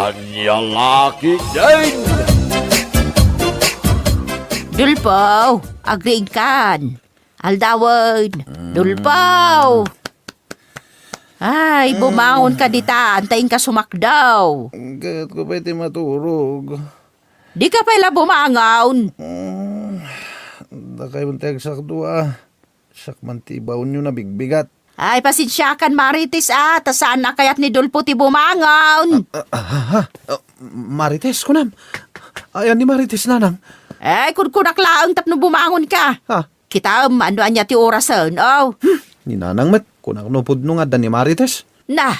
Kanyang laki din! Dulpaw, agreed kan. Aldawan, Dulpaw. Ay, bumangon ka dita, antayin ka sumakdaw. Kahit ko pa iti maturog. Di ka pala bumangon. Dakay mong tiyag sakdo Sak mantibaw nyo na bigbigat. Ay, pasensyakan Marites tasaan na kayat ni Dulpo ti bumangon. Marites, kunam. Ayan ni Marites, nanang. Ay, kunak laang tapno bumangon ka. Ha? Kita ano anya ti orasan, oh. Ni nanang met, kunak nupod nung adan ni Marites. Na,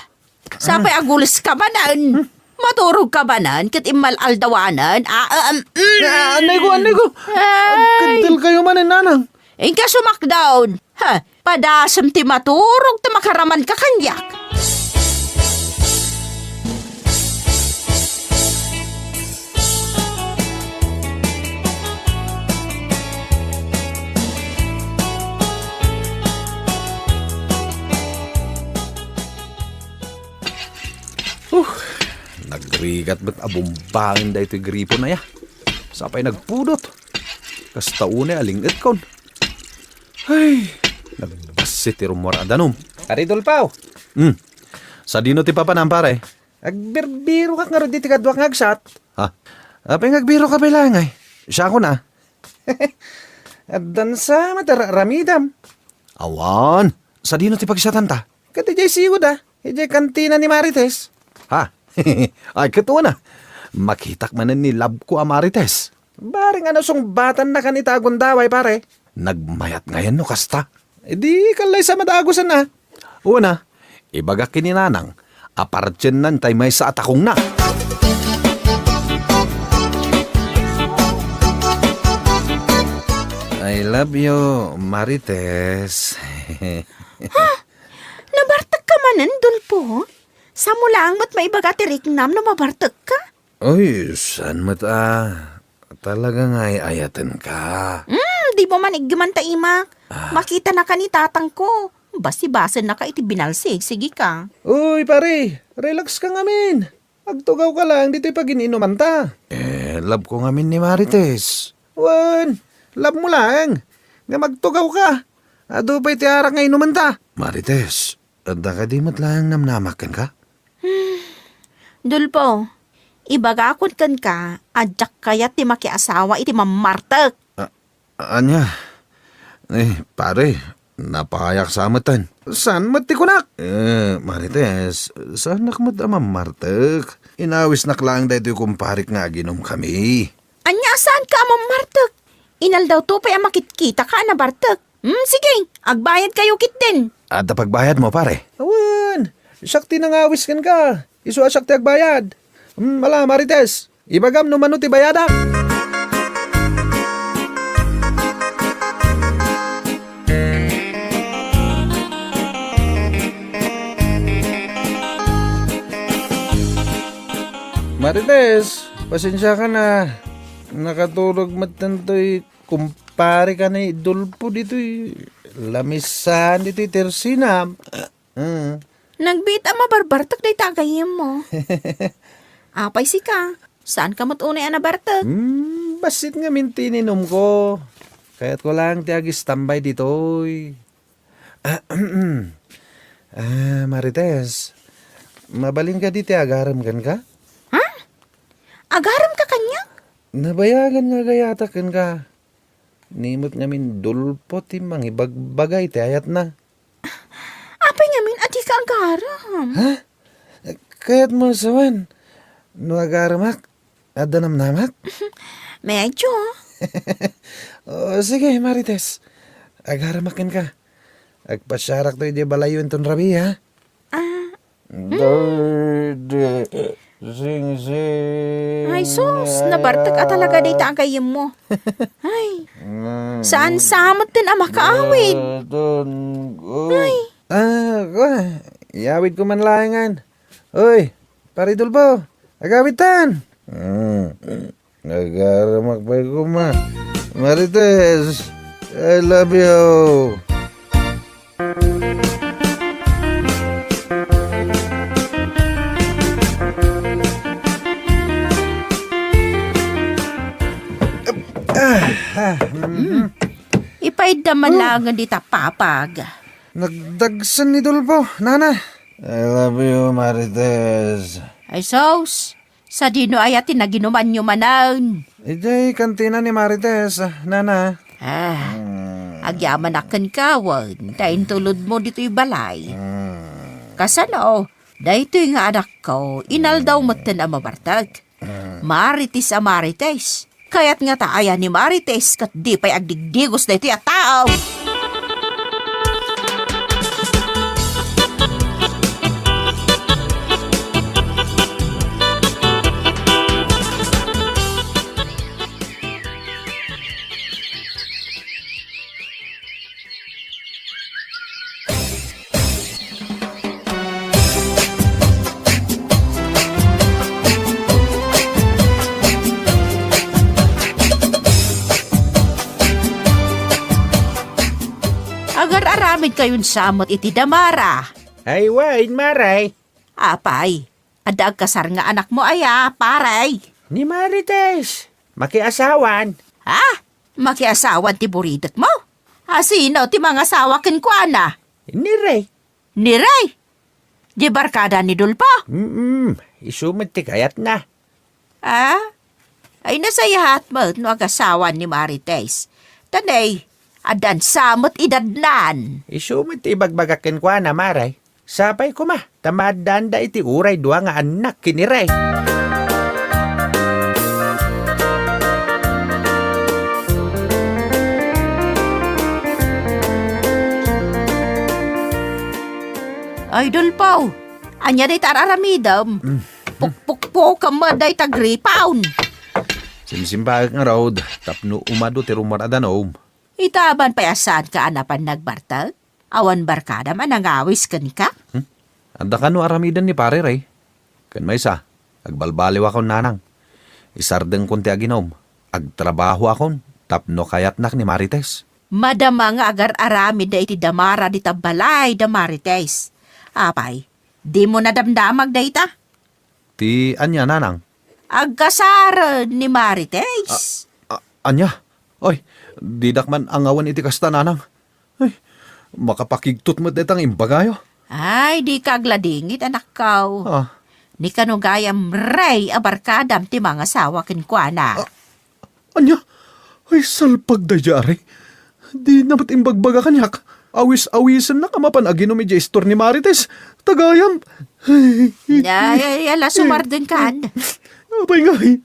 sapay agulis ka ba nan? Maturog ka ba nan? Kit imal aldawanan? Anay ko. Ay, Kadal kayo man nanang. inka sumakdown. Ha, padasam ti maturog ta makaraman ka kanyak. Nagrigat ba't abumbangin da ito gripo na ya? Sapay nagpudot. Kastaune alingit kon. Ay, nagbasit ti rumorada num. Aridol Pao, Sa dino ti papanam pare? agbirbiro ka nga ro di tikadwak ngagsat. Ha? Apay ngagbiro ka bilangay. Siya ko na. Addan sa ramidam. Awan. Sa dino ti pagsatan ta? Kati jay siyo da. Ijay kantina ni Marites. Ha? Ay, katuwa na. Makitak manan ni lab ko Marites. Baring ano song batan na kanita agundaway pare. Nagmayat ngayon no kasta. E di kalay sa madagusan na. Una, ibaga kininanang, apartyen nan tay may sa atakong na. I love you, Marites. Nabartag ka manan, Dulpo? Sa mulang mat maibaga ti riknam na mabartag ka? Uy, saan mo talaga nga ayatan ka. Di mo man igman ta imak. Makita na ka ni tatang ko. Basi-basan na ka iti binalsig. Sige ka. Uy pare, relax ka ngamin. Agtugaw ka lang, dito'y pag ininuman ta. Love ko ngamin ni Marites. Wan, love mo lang. Nga magtugaw ka. Ado pa'y tiara nga inuman ta. Marites, ada ka di matlang namnamakan ka? Dulpo, ibagakon kan ka, adyak kayat ti makiasawa iti mamartag. Anya? Pare, napahayak sa amatan. San matikunak? Marites, saan nakmat amamartag? Inawis naklang dahito yung kumparik nga ginom kami. Anya, saan ka mamartag? Inal daw to pa makitkita ka na bartag. Sige, agbayad kayo kit din. At pagbayad mo, pare? Awan, sakti nang awis kan ka. Isu sakti agbayad. Mala Marites, ibagam no mano ti bayadak. Marites, pasensya ka na. Nakatulog matantoy kumpare ka na Dulpo dito'y lamisan dito'y tersinam. Nagbita mabarbartag day tagayim mo. Apay si ka. Saan ka matunay na bartag? Basit nga mintininom ko. Kaya't ko lang tiagis tambay dito'y. Marites, mabalin ka dito agaram kan ka? Agaram ka kanya? Nabayagan nga gayatakan ka. Nimot ngamin Dulpo ti mangibagbagay ti ayat na. Apay ngamin ati ka agaram. Kaya't mo sawan. No agaramak, adanam namak. Medyo. O sige Marites, agaramakin ka. Agpasyarak to di balayo ton rabi ha. Sing. Ay sus, nabartag at talaga day tagayim mo. Ay, saan samot din ang makaawid? Ay. Iawid ko man layangan. Uy, paridulpo, agawitan. Nagaramak pa ko ma. Marites, I love you. Ipaidaman lang di ta papag. Nagdagsan ni Dulpo, nana. I love you, Marites. Ay sos, sa dino ayatin na ginuman nyo manan. Ijay, kantina ni Marites, nana. Agyaman akan kawan, dahin tulod mo dito'y balay. Kasano, dahito'y nga anak ko, inaldaw matan ang mabartag. Marites a Marites. Kaya't nga taaya ni Marites kat di pa'y agdigdigos dahito'y a tao. Agar-aramid kayon samot iti damara. Ay, wain, Maray. Apay, adag kasar nga anak mo aya, paray. Ni Marites. Makiasawan. Ha? Makiasawan ti buridat mo? Sino ti mga asawa ken kuana? Ni Ray. Ni Ray? Di barkada ni Dulpo? Isumad ti kayat na. Ay nasayahat mo no agasawan ni Marites. Tanay, adan samot idadnan. Isumad ti ibagbagakin kwa na, Maray. Sapay ko ma. Tamadan da iti uray dua nga anak kini Ray. Ay, Dulpo, anya day tararamidam. Pukpukpo ka mo day tagripawn. Simsimbag nga road, tapno umado ti rumor adanom. Itaban payasan ka anapan nagbartag? Awan barkada man nangawis kan ka? Anda ka no aramidan ni pare ray. Kan may sa, agbalbaliw akong nanang. Isardeng konti aginom. Agtrabaho akon, tapno kayatnak ni Marites. Madama nga agar-aramid da iti damara di tabalay da Marites. Apay, di mo nadamdamag da ita? Ti anya nanang? Agkasara ni Marites. Anya? Oy, didak man angawan iti kasta nanang. Ay, makapakigtot mo detang imbagayo. Ay, di kagladingit anak kaw. Ni kanugayam Ray abarkadam ti mga asawa kinkwana. Anya? Ay, salpag da jari. Di namat imbagbaga kanyak. Awis-awisan na kamapan aginom iti istor ni Marites. Tagayam. Ay, ala sumarden kan. Apay nga eh.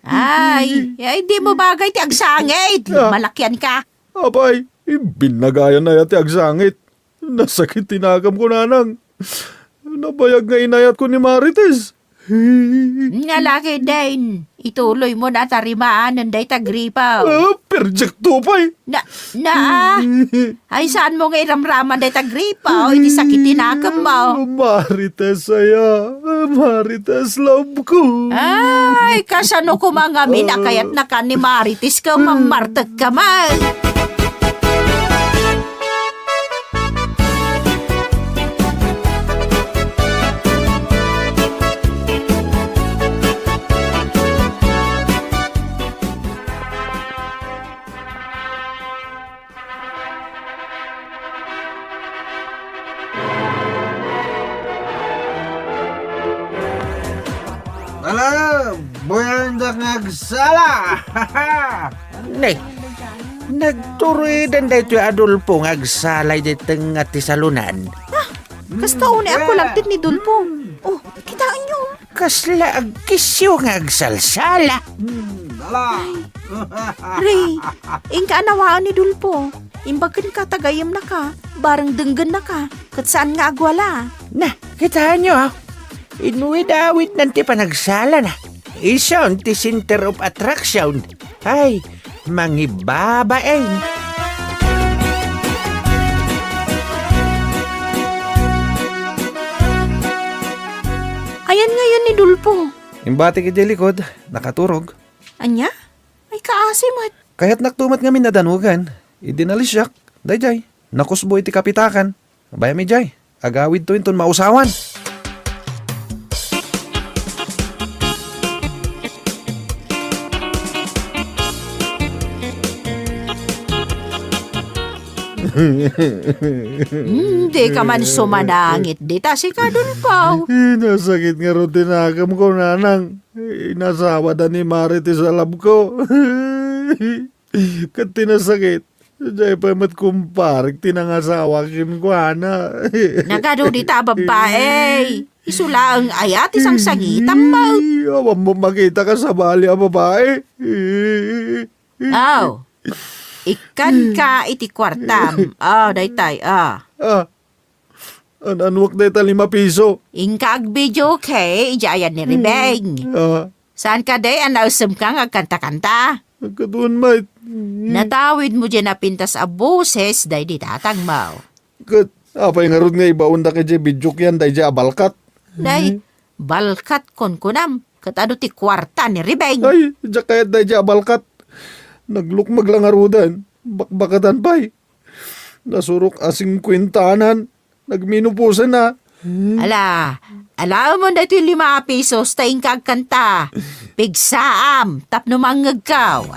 Ay, di mo bagay ti agsangit. Malakyan ka. Apay, binagayan na yati agsangit. Nasakit tinagam ko nanang. Nabayag nga inayat ko ni Marites. Nalaki din. Ituloy mo na tarimaan ng day tagripaw. Perject tupay. Ay saan mo nga iramraman day tagripaw? Iti sakit tinakam mo. Marites saya. Marites love ko. Ay, kasano ko mga minakayat na ka ni Marites ka mamartag ka man. Ala, buyandak ngagsala. Nay, nagturuidan da ito Adolfo ngagsalay di nga ti salunan. Kasta una ako lang tin ni Dulpo. Oh, kitaan nyo. Kasla agkisyo ngagsalsala. Ray, ingka anawaan ni Dulpo. Imbagan ka tagayam na ka. Barang denggan na ka. Kat saan nga agwala? Na, kitaan nyo ha. Inuwi-dawit nanti panagsala na. Iyon ti center of attraction. Ay, mangibabaeng. Ayan ngayon ni Dulpo. Imbati ki likod, nakaturog. Anya? Ay kaasimat. Kaya't naktumat ngamin na danugan. Idinalisyak, dayjay. Nakusbo iti kapitakan. Baya mi jay, agawid to inton mausawan. Hindi ka man sumanangit. Dita si Kadulpaw. Nasakit nga rin tinakam ko, nanang. Inasawa na ni Marites sa lab ko. Kat tinasakit. Diyan pa mat kumparik, tinangasawa kin ko, ana. Nagado dita babae. Isula ang ayat isang sangitan mo. Awan mo makita ka sa bali ang babae. Aw. Ikan ka iti kwartam. Daytay. Anwak na ita 5 piso. Ingka ag video kay ijayan ni Ribeng. Saan ka day anausam ka nga kanta-kanta? Katuan mait. Natawid mo dyan na pintas a boses day di tatang mo. Kat, apay nga ron nga ibaon da kay Jay Bidyok yan, day Jay abalkat. Day, balkat kon kunam. Katado ti kwarta ni Ribeng. Ay, Jay kayat day Jay abalkat. Naglukmag lang arudan. Bakbakatan pa'y. Nasurok asing kwintanan. Nagminupusan na. Alam mo na ito 5 pesos tayong kagkanta. Pigsaam, tapno manggagaw,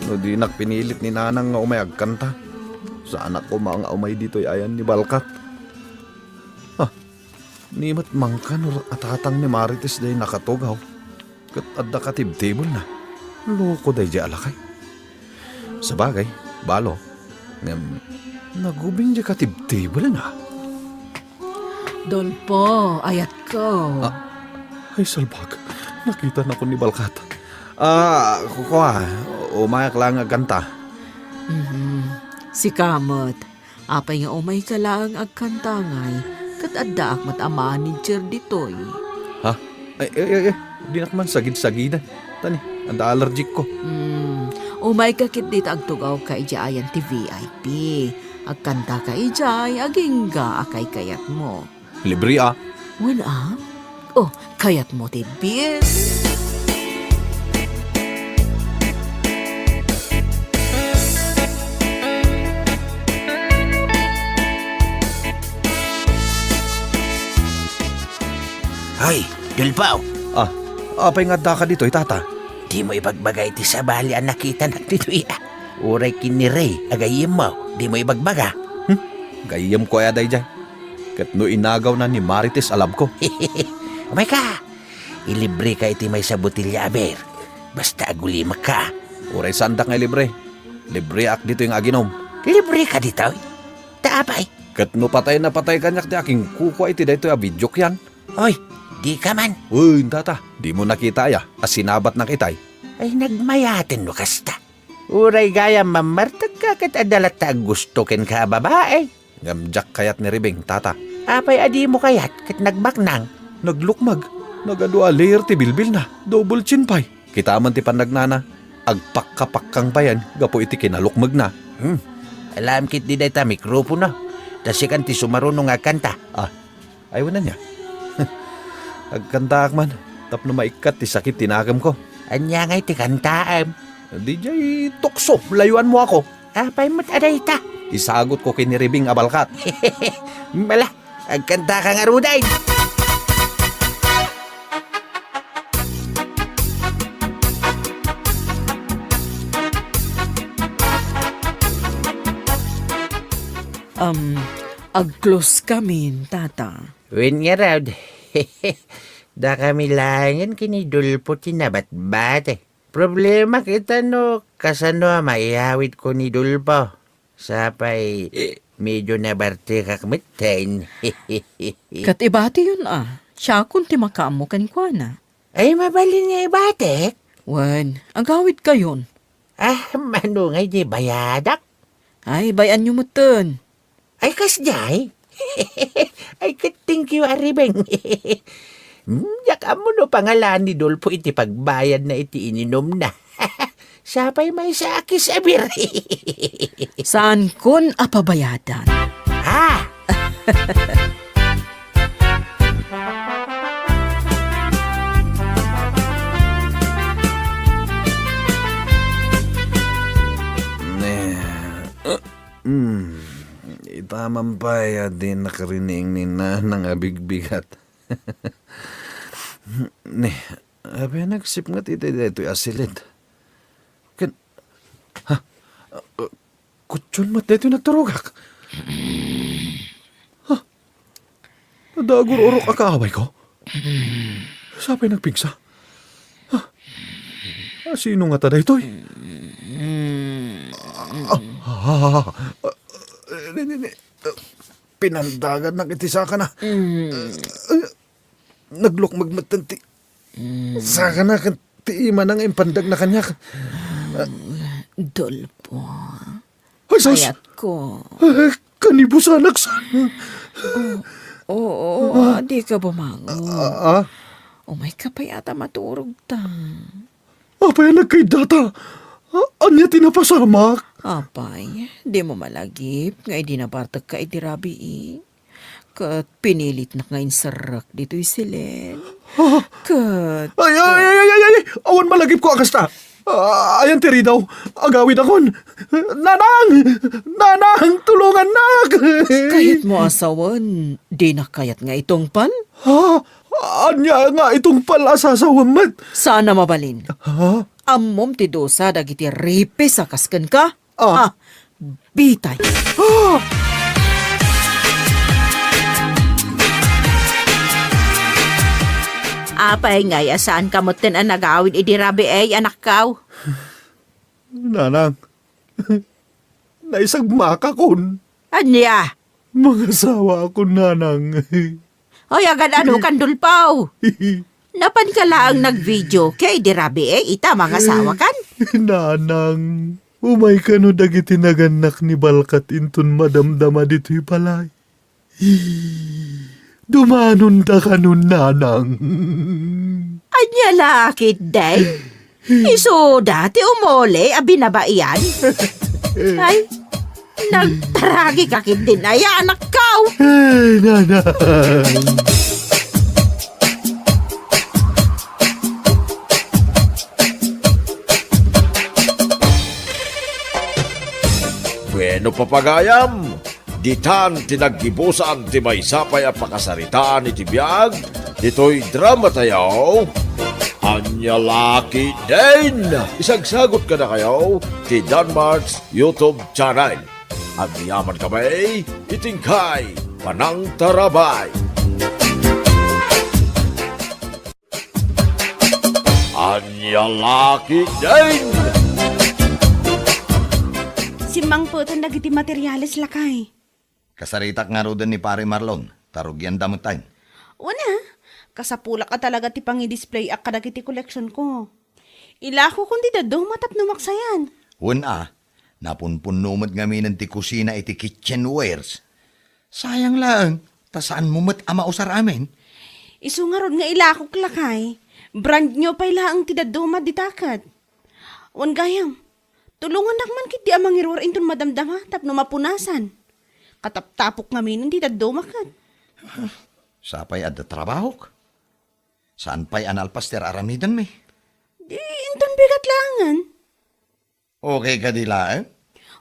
No di pinilit ni nanang nga umay agkanta. Sa anak ko mga umay dito'y ayan ni Balkat. Nimat mangkan at hatang ni Marites day nakatugaw. Kat adda ka tibtibol na. Loko day di alakay. Sa bagay, balo. Nagubing di ka tibtibol na. Dolpo, ayat ko. Ay salbag, nakita na ko ni Balkat. Kukuha, umayak lang agkanta. Si Kamot, apay nga umay ka lang agkanta ngay. Kat adda ak matamaan ni Jer ditoy. Ha? Ay, di nakman sagid-sagidan. Tani, anda allergic ko. Umay kakit dito agtugaw ka ijayan ti VIP. Agkanta ka ijay, agingga akay kayat mo. Libre Wala? Kayat mo ti beer. Hoy, Dulpaw, Apay nga da ka dito, tata. di mo ibagbagay ti sa bali ang nakita na dito Uray kiniray, agayim mo, di mo ibagbaga. Gayam ko ay dyan. Kat no inagaw na ni Marites alab ko. Umay ka, ilibre ka iti may sa botilya aber. Basta agulimak ka. Uray sandak nga libre. Libre ak dito yung aginom. Libre ka dito, taapay. Kat no patay na patay kanyak di aking kukuha iti dito yung bidyok yan. Hoy, di ka man. Uy, tata, di mo nakita ya. Asinabat na kitay. Ay nagmayatin no kasta. Uray gaya mamartag ka kat adalat ta gusto ken ka babae. Ngamjak kayat ni Ribeng, tata. Apay adi mo kayat kat nagbaknang. Naglukmag. Nagadua layer ti bilbil na. Double chin pay. Kita man ti panagnana. Agpakkapakkang payan. Gapo iti kinalukmag na. Alam kit di day ta mikropono. Tasikan ti sumarunong nga kanta. Ayaw na niya. Agkanta man. Tapno maikat ti sakit tinagam ko. Anya ngay ti kantaam. Di jay tukso. Layuan mo ako. Apay mo't aday ta. Isagot ko kini Ribing abalkat. Bala, agkanta ka nga ruday. Ag-close kami, tata. Win nga raw. Da kami langan kinidulpo tinabat-bat Problema kita no, kasano maihawid ko ni Dulpo. Sapay, medyo nabarte kakmitain. Kat ibati yun Siya kung ti makaamo kanikwana. Ay, mabalin nga ibatek. Wan, agawid ka yun. Manungay di bayadak. Ay, bayan nyo mo ton. Ay, kasjay. Ay, thank you, Aribeng. Yak mo no pangalan ni Dulpo iti pagbayad na iti ininom na. Sapay may sakis abir. Saan kon apabayadan? Tamampay din nakarining ni Nanang abigbigat. Ni, abi nagsip nga ito'y asilid. Kan, ha? Kutsun mo dito nagturugak. Ha? Nadagur-urok akaaway ko? Sapay nagpigsa? Ha? Sino nga tada ito'y? Pinandagan ng itisaka na. Naglok magmatanti. Saka na tiima na nga impandag na kanya. Dolpo. Ay, sus! Ayat ko. Kanibusanak sa... Oo, di ka bumangon. Ah? Umay ka pa yata maturog ta. Apay kay data. Anya tinapasamak. Apay, di mo malagip. Ngay di nabartag ka itirabi Kat pinilit na ngayon sarak dito'y silen. Kat... Ay! Awan malagip ko akasta. Ayan tiri daw. Agawid akon. Nanang! Tulungan na! Kahit mo asawan, di na kayat nga itong pan? Ha? Anya nga itong palasasawamat. Sana mabalin. Ha? Ammom ti dosa dagiti ripe sa kasken ka? Ah. Bitay. Apay nga, saan ka mo tin ang nagawid idirabi anak kaw? Nanang. Naisagmaka kon. Anya? Mga sawa ako, nanang. Hoy, agad ano kandulpaw? Napan ka lang nag-video kay idirabi ita mga sawa kan? Nanang, umay ka no dagiti naganak ni Balkat intun madamdama dito'y palay. Dumanon da ka nun, nanang. Anya lakit day? Iso dati umole abinabaian? Ay, nagtaragi kakit din ay anak kaw. Ay, nanang. Bueno papagayam, ditan tinaggibusan ti may sapay a pakasaritaan iti biyag, dito'y drama tayo. Anya Laki din! Isagsagot ka na kayo ti Danmarks YouTube channel. At niyaman kami, itingkay, Panang Tarabay. Anya Laki din! Si Mang Putan dagiti materyales lakay. Kasaritak nga rodan ni Pare Marlon, tarugyan damutan. Una, kasapulak ka talaga ti pangi-display ak kadagiti collection ko. Ilako kundi dado matap numaksayan. Una, napunpunumot ngamin ti kusina iti kitchenwares. Sayang lang, tasaan mo mat ama usar amin? Isu nga rod nga ilako lakay. Brand nyo pa ilaang ti dado maditakat. Wan gayam, tulungan nakman kiti amang irwar inton madamdama tapno mapunasan. Kataptapok ngamin ti dado makat. Sapay adda trabahok. Saan pa'y analpaster aramidan mi? Di inton bigat langan. Okay ka dila, eh?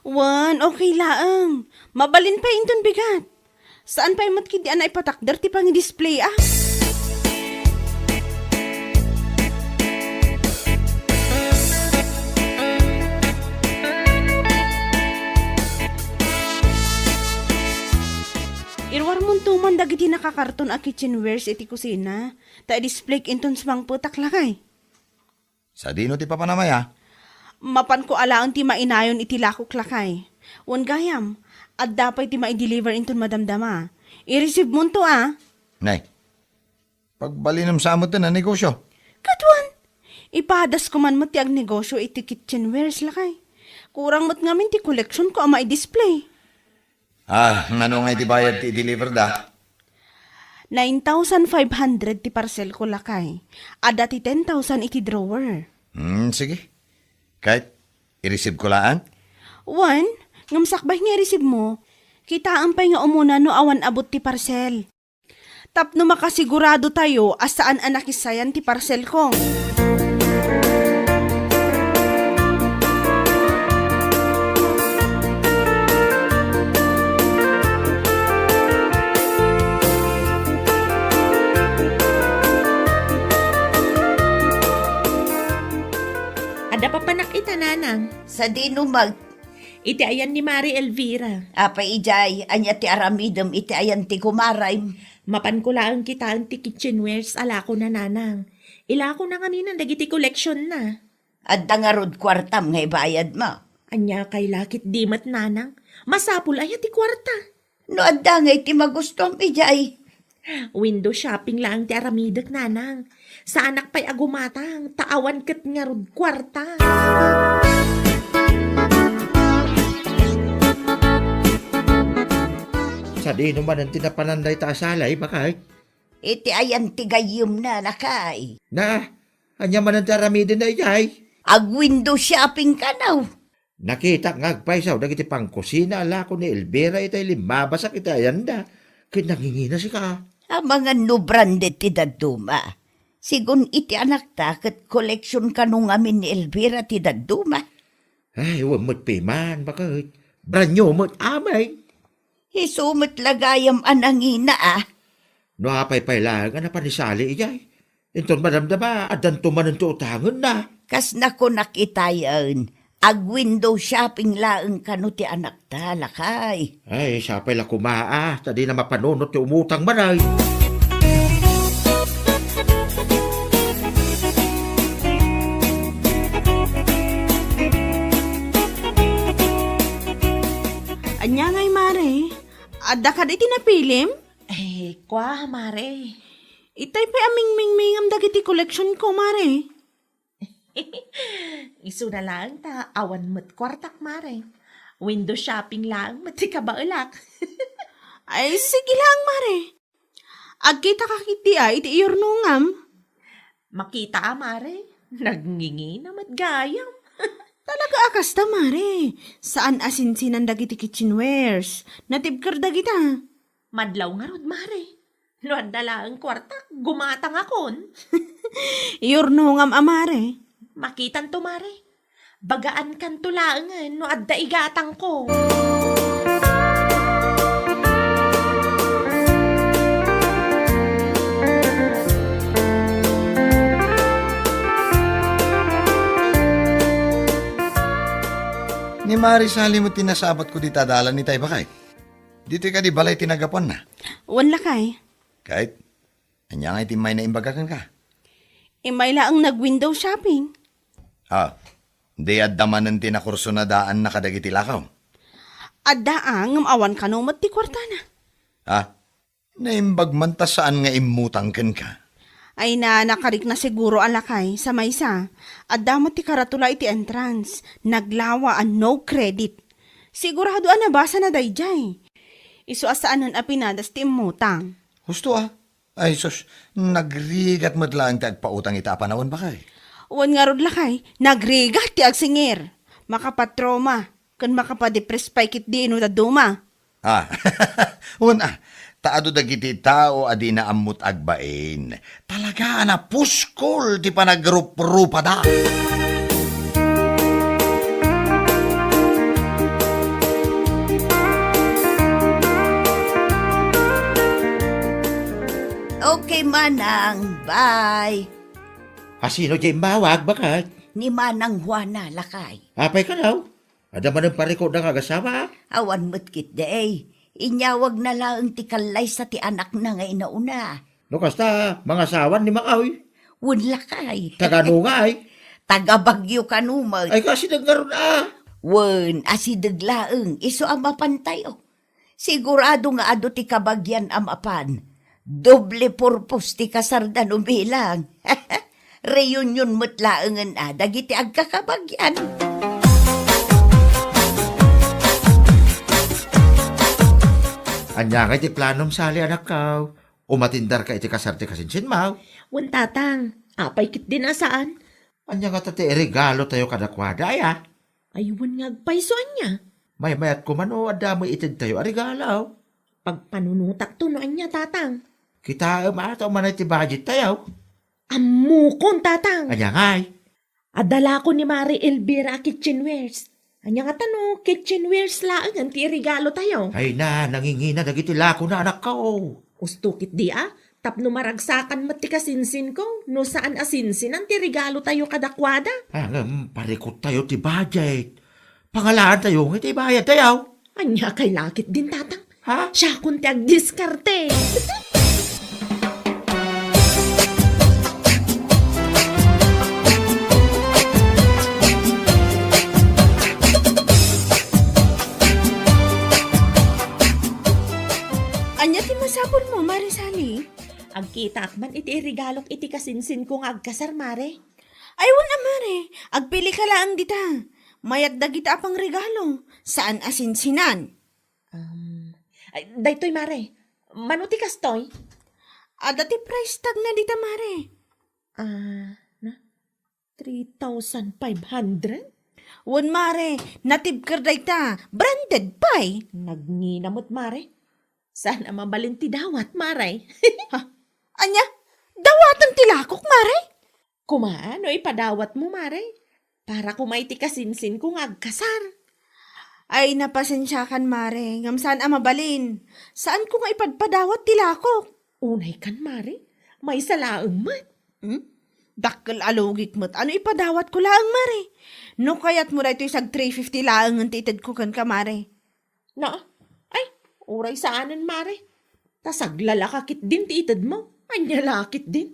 Wan, okay laang. Mabalin pa inton bigat. Saan pa'y matkidi anay patakder ti pangi-display ah? Irwar mong tuman dagiti nakakarton a kitchenwares iti kusina. Ta display inton smang putak lakay. Sa dino ti papanamaya? Mapan ko alaang ti mainayon iti lakok lakay. Wan gayam, at dapat ti ma-deliver inton madamdama. I-receive mo to ah. Nay, pagbalinam sa amo na negosyo. Katwan, ipadas ko man mo ti ag negosyo iti kitchenwares lakay. Kurang mo't ngamin ti collection ko ang ma-display. Ngano nga iti bayad ti deliver da? 9,500 ti parcel ko lakay. Ada ti 10,000 iti drawer. Sige. Kahit i-receive ko laan? Wan, ngamsakbay nga receive mo. Kitaan pa'y nga umuna no awan abot ti parcel. Tapno makasigurado tayo asaan anakisayan ti parcel ko. Ada pa panak ita, nanang. Sa dinumag, Iti ayan ni Mari Elvira. apa ijay, anya ti aramidem iti ayan ti kumaray. Mapan ko lang kita ang ti kitchenwares ala ko na, nanang. Ila ko na kami ng dagiti collection na. At dangarod kwartam nga ibayad mo. Anya kay lakit dimat, nanang. Masapul ay ti kwarta. No adda nga iti magustom ijay. Window shopping lang ti aramidak, nanang. Sa anak pa'y agumatang, taawan kat nga rod kwarta. Sa di naman ang tinapananday ta asalay, bakay? Iti ayan ti gayum na lakay. Na, anya man ang taramidin na ijay. Ag window shopping ka now. Nakita nga agpaisaw, dagiti pang kusina ala ko ni Elvira itay limabasa kita yanda. Kaya nangingina si ka. Ang mga no branded ti daduma. Sigun iti anak ta kat collection kanong amin ni Elvira ti daduma. Ay, wamot piman, bakit? Branyo mo't amay. Isumot lagayam anangina ah. No apay-pay lang, na panisali ijay. Inton madamdama, adan tumanan to utangan na. Kas na ko nakita yan. Ag window shopping laeng kano ti anak ta lakay. Ay, siya pala kumaa, tadi na mapanunot yung umutang manay. Anya ngay, Mare. Adda ka di tinapilim? Kwa, Mare. Itay pa aming mingmingam dagiti collection ko, Mare. Isu na lang ta, awan mo't kwartak, Mare. Window shopping lang, mati ka ba ulak? Ay, sige lang, Mare. Agkita ka kiti ay, iti iurnungam. Makita, Mare. Nagngingi na matgayam. Talaga akas ta, Mare. Saan asinsinan dagiti kitchenwares? Natibkar dagita. Madlaw nga rod, Mare. Luan dala ang kwartak, gumatang akon. Iurnungam, Mare. Makitan to, Mare. Bagaan kan tulangan, no adda igatang ko. Ni Mari Sally mo tinasabat ko di tadalan ni tay bakay. Dito ka di balay tinagapon na. Wan lakay. Kahit, anya nga itimay na imbagakan ka. Imay laang nag-window shopping. Di addaman ng tinakurso na daan na kadagiti lakaw. Adda ang awan ka no mat ti kwartana. Naimbag man ta saan nga imutang ken ka. Ay na nakarik na siguro alakay sa maysa. Adda mat ti karatula iti entrance. Naglawa ang no credit. Sigurado nabasa na dayjay. Isu asaanan apinadas ti imutang. Husto Ay sus, nagrigat mo't lang tagpautang ita panahon bakay. Uwan nga rod lakay, nagrigat ti agsingir. Makapatroma, kan makapadepress pa ikit di ino duma. Taado dagiti tao adi na ammut agbain. Talaga na puskol ti panagrup-rupa da. Okay, Manang. Bye. Asino dyan mawag, bakit? Ni Manang Juana lakay. Apay ka daw. Ada man ang pariko na kagasama. Awan mo't kit day. Inyawag na lang ti kalay sa ti anak na ngay nauna. No kasta, mga sawan ni Makaoy. Wun lakay. Tagano nga ay. Taga Bagyo kanumag. Ay kasi nagkaroon Wun, asidaglaeng. Iso ang mapantay Sigurado nga ado ti kabagyan amapan. Doble purpose ti kasardan umilang. Reunion mo't laengan dagiti agkakabagyan. Anya nga iti planom sali anak ka. Umatindar ka iti kasarte kasinsin maw. Wan tatang, apay kit din asaan. Anya nga tate regalo tayo kadakwada ya. Aywan nga agpaisoan niya. May mayat ko man o adamoy itid tayo arigalaw. Pagpanunutak to noan niya, tatang. Kita mataw man iti budget tayo. Amukon, tatang. Anya nga ay. Adala ko ni Mari Elvira kitchenwares. Anya nga tano, kitchenwares lang ang ti regalo tayo. Ay na, nangingina dagiti lako na anak ka Ustukit di Tapno maragsakan mat ti kasinsin ko, no saan asinsin ang ti regalo tayo kadakwada. Parikot tayo ti budget. Pangalaan tayo, iti bayad tayo. Anya kay lakit din tatang. Ha? Siya kun ti agdiskarte. Anya ti masapol mo, Marisali? Agkita akman iti regalok iti kasinsin ko nga agkasar mare. Ay, wala, Mare. Agpili ka lang dita. Mayat dagita apang regalo. Saan asinsinan? Ay, daytoy mare. Manuti kastoy? Dati price tag na dita, Mare. Na? 3,500? Wan, Mare. Natibker dayta. Branded pay. Nagninamot mare. Saan ang mabalin ti dawat mare? Anya, dawatan tilakok, Mare. Kumaano ipadawat mo mare? Para kumay ti kasinsin ko nga agkasar. Ay, napasensyakan, Mare. Ngam saan ang mabalin? Saan ko nga ipadpadawat tilakok? Unay kan mare. May salaang mat. Dakkel alugik mo't. Ano ipadawat ko lang, Mare? No kayat mo na ito isag 350 lang ang titid ko kan ka, Mare. Na, ay, uray saanan mare. Tasaglalakakit din ti itad mo. Anya lakit din.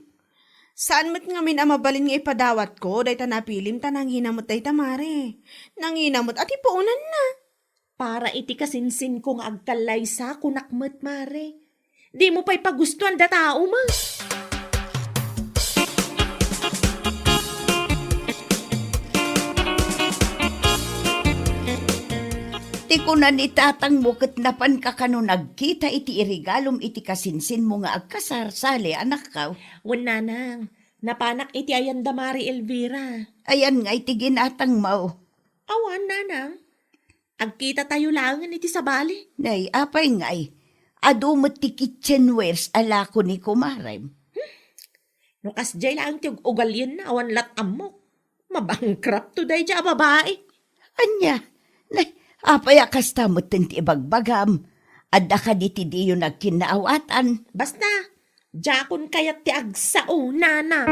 Saan mo't ngamin ang mabalin nga ipadawat ko? Day ta napilim ta nang hinamot day ta, Mare. Nang hinamot at ipuunan na. Para iti kasinsin kong agkalay sa kunakmet mare. Di mo pa'y pagustuhan da tao mo. Ti kunan itatang bukit na pan ka kano nagkita iti irigalom iti kasinsin mo nga agkasar sali anak ka. Wala nang, napanak iti ayan da Mari Elvira. Ayan nga iti ginatang mau. Awan nanang, agkita tayo langan iti sabali. Nay, apay ngay. Adumot ti kitchenwares ala ko ni kumarem. No kasjay lang ti ugalyan na awan lat amok. Mabangkrap to day dya babae. Anya, nay, apay akasta mo ti ibagbagam. Adda ka di ti diyo nagkinaawatan. Basta, jakon kayat ti agsao nanang.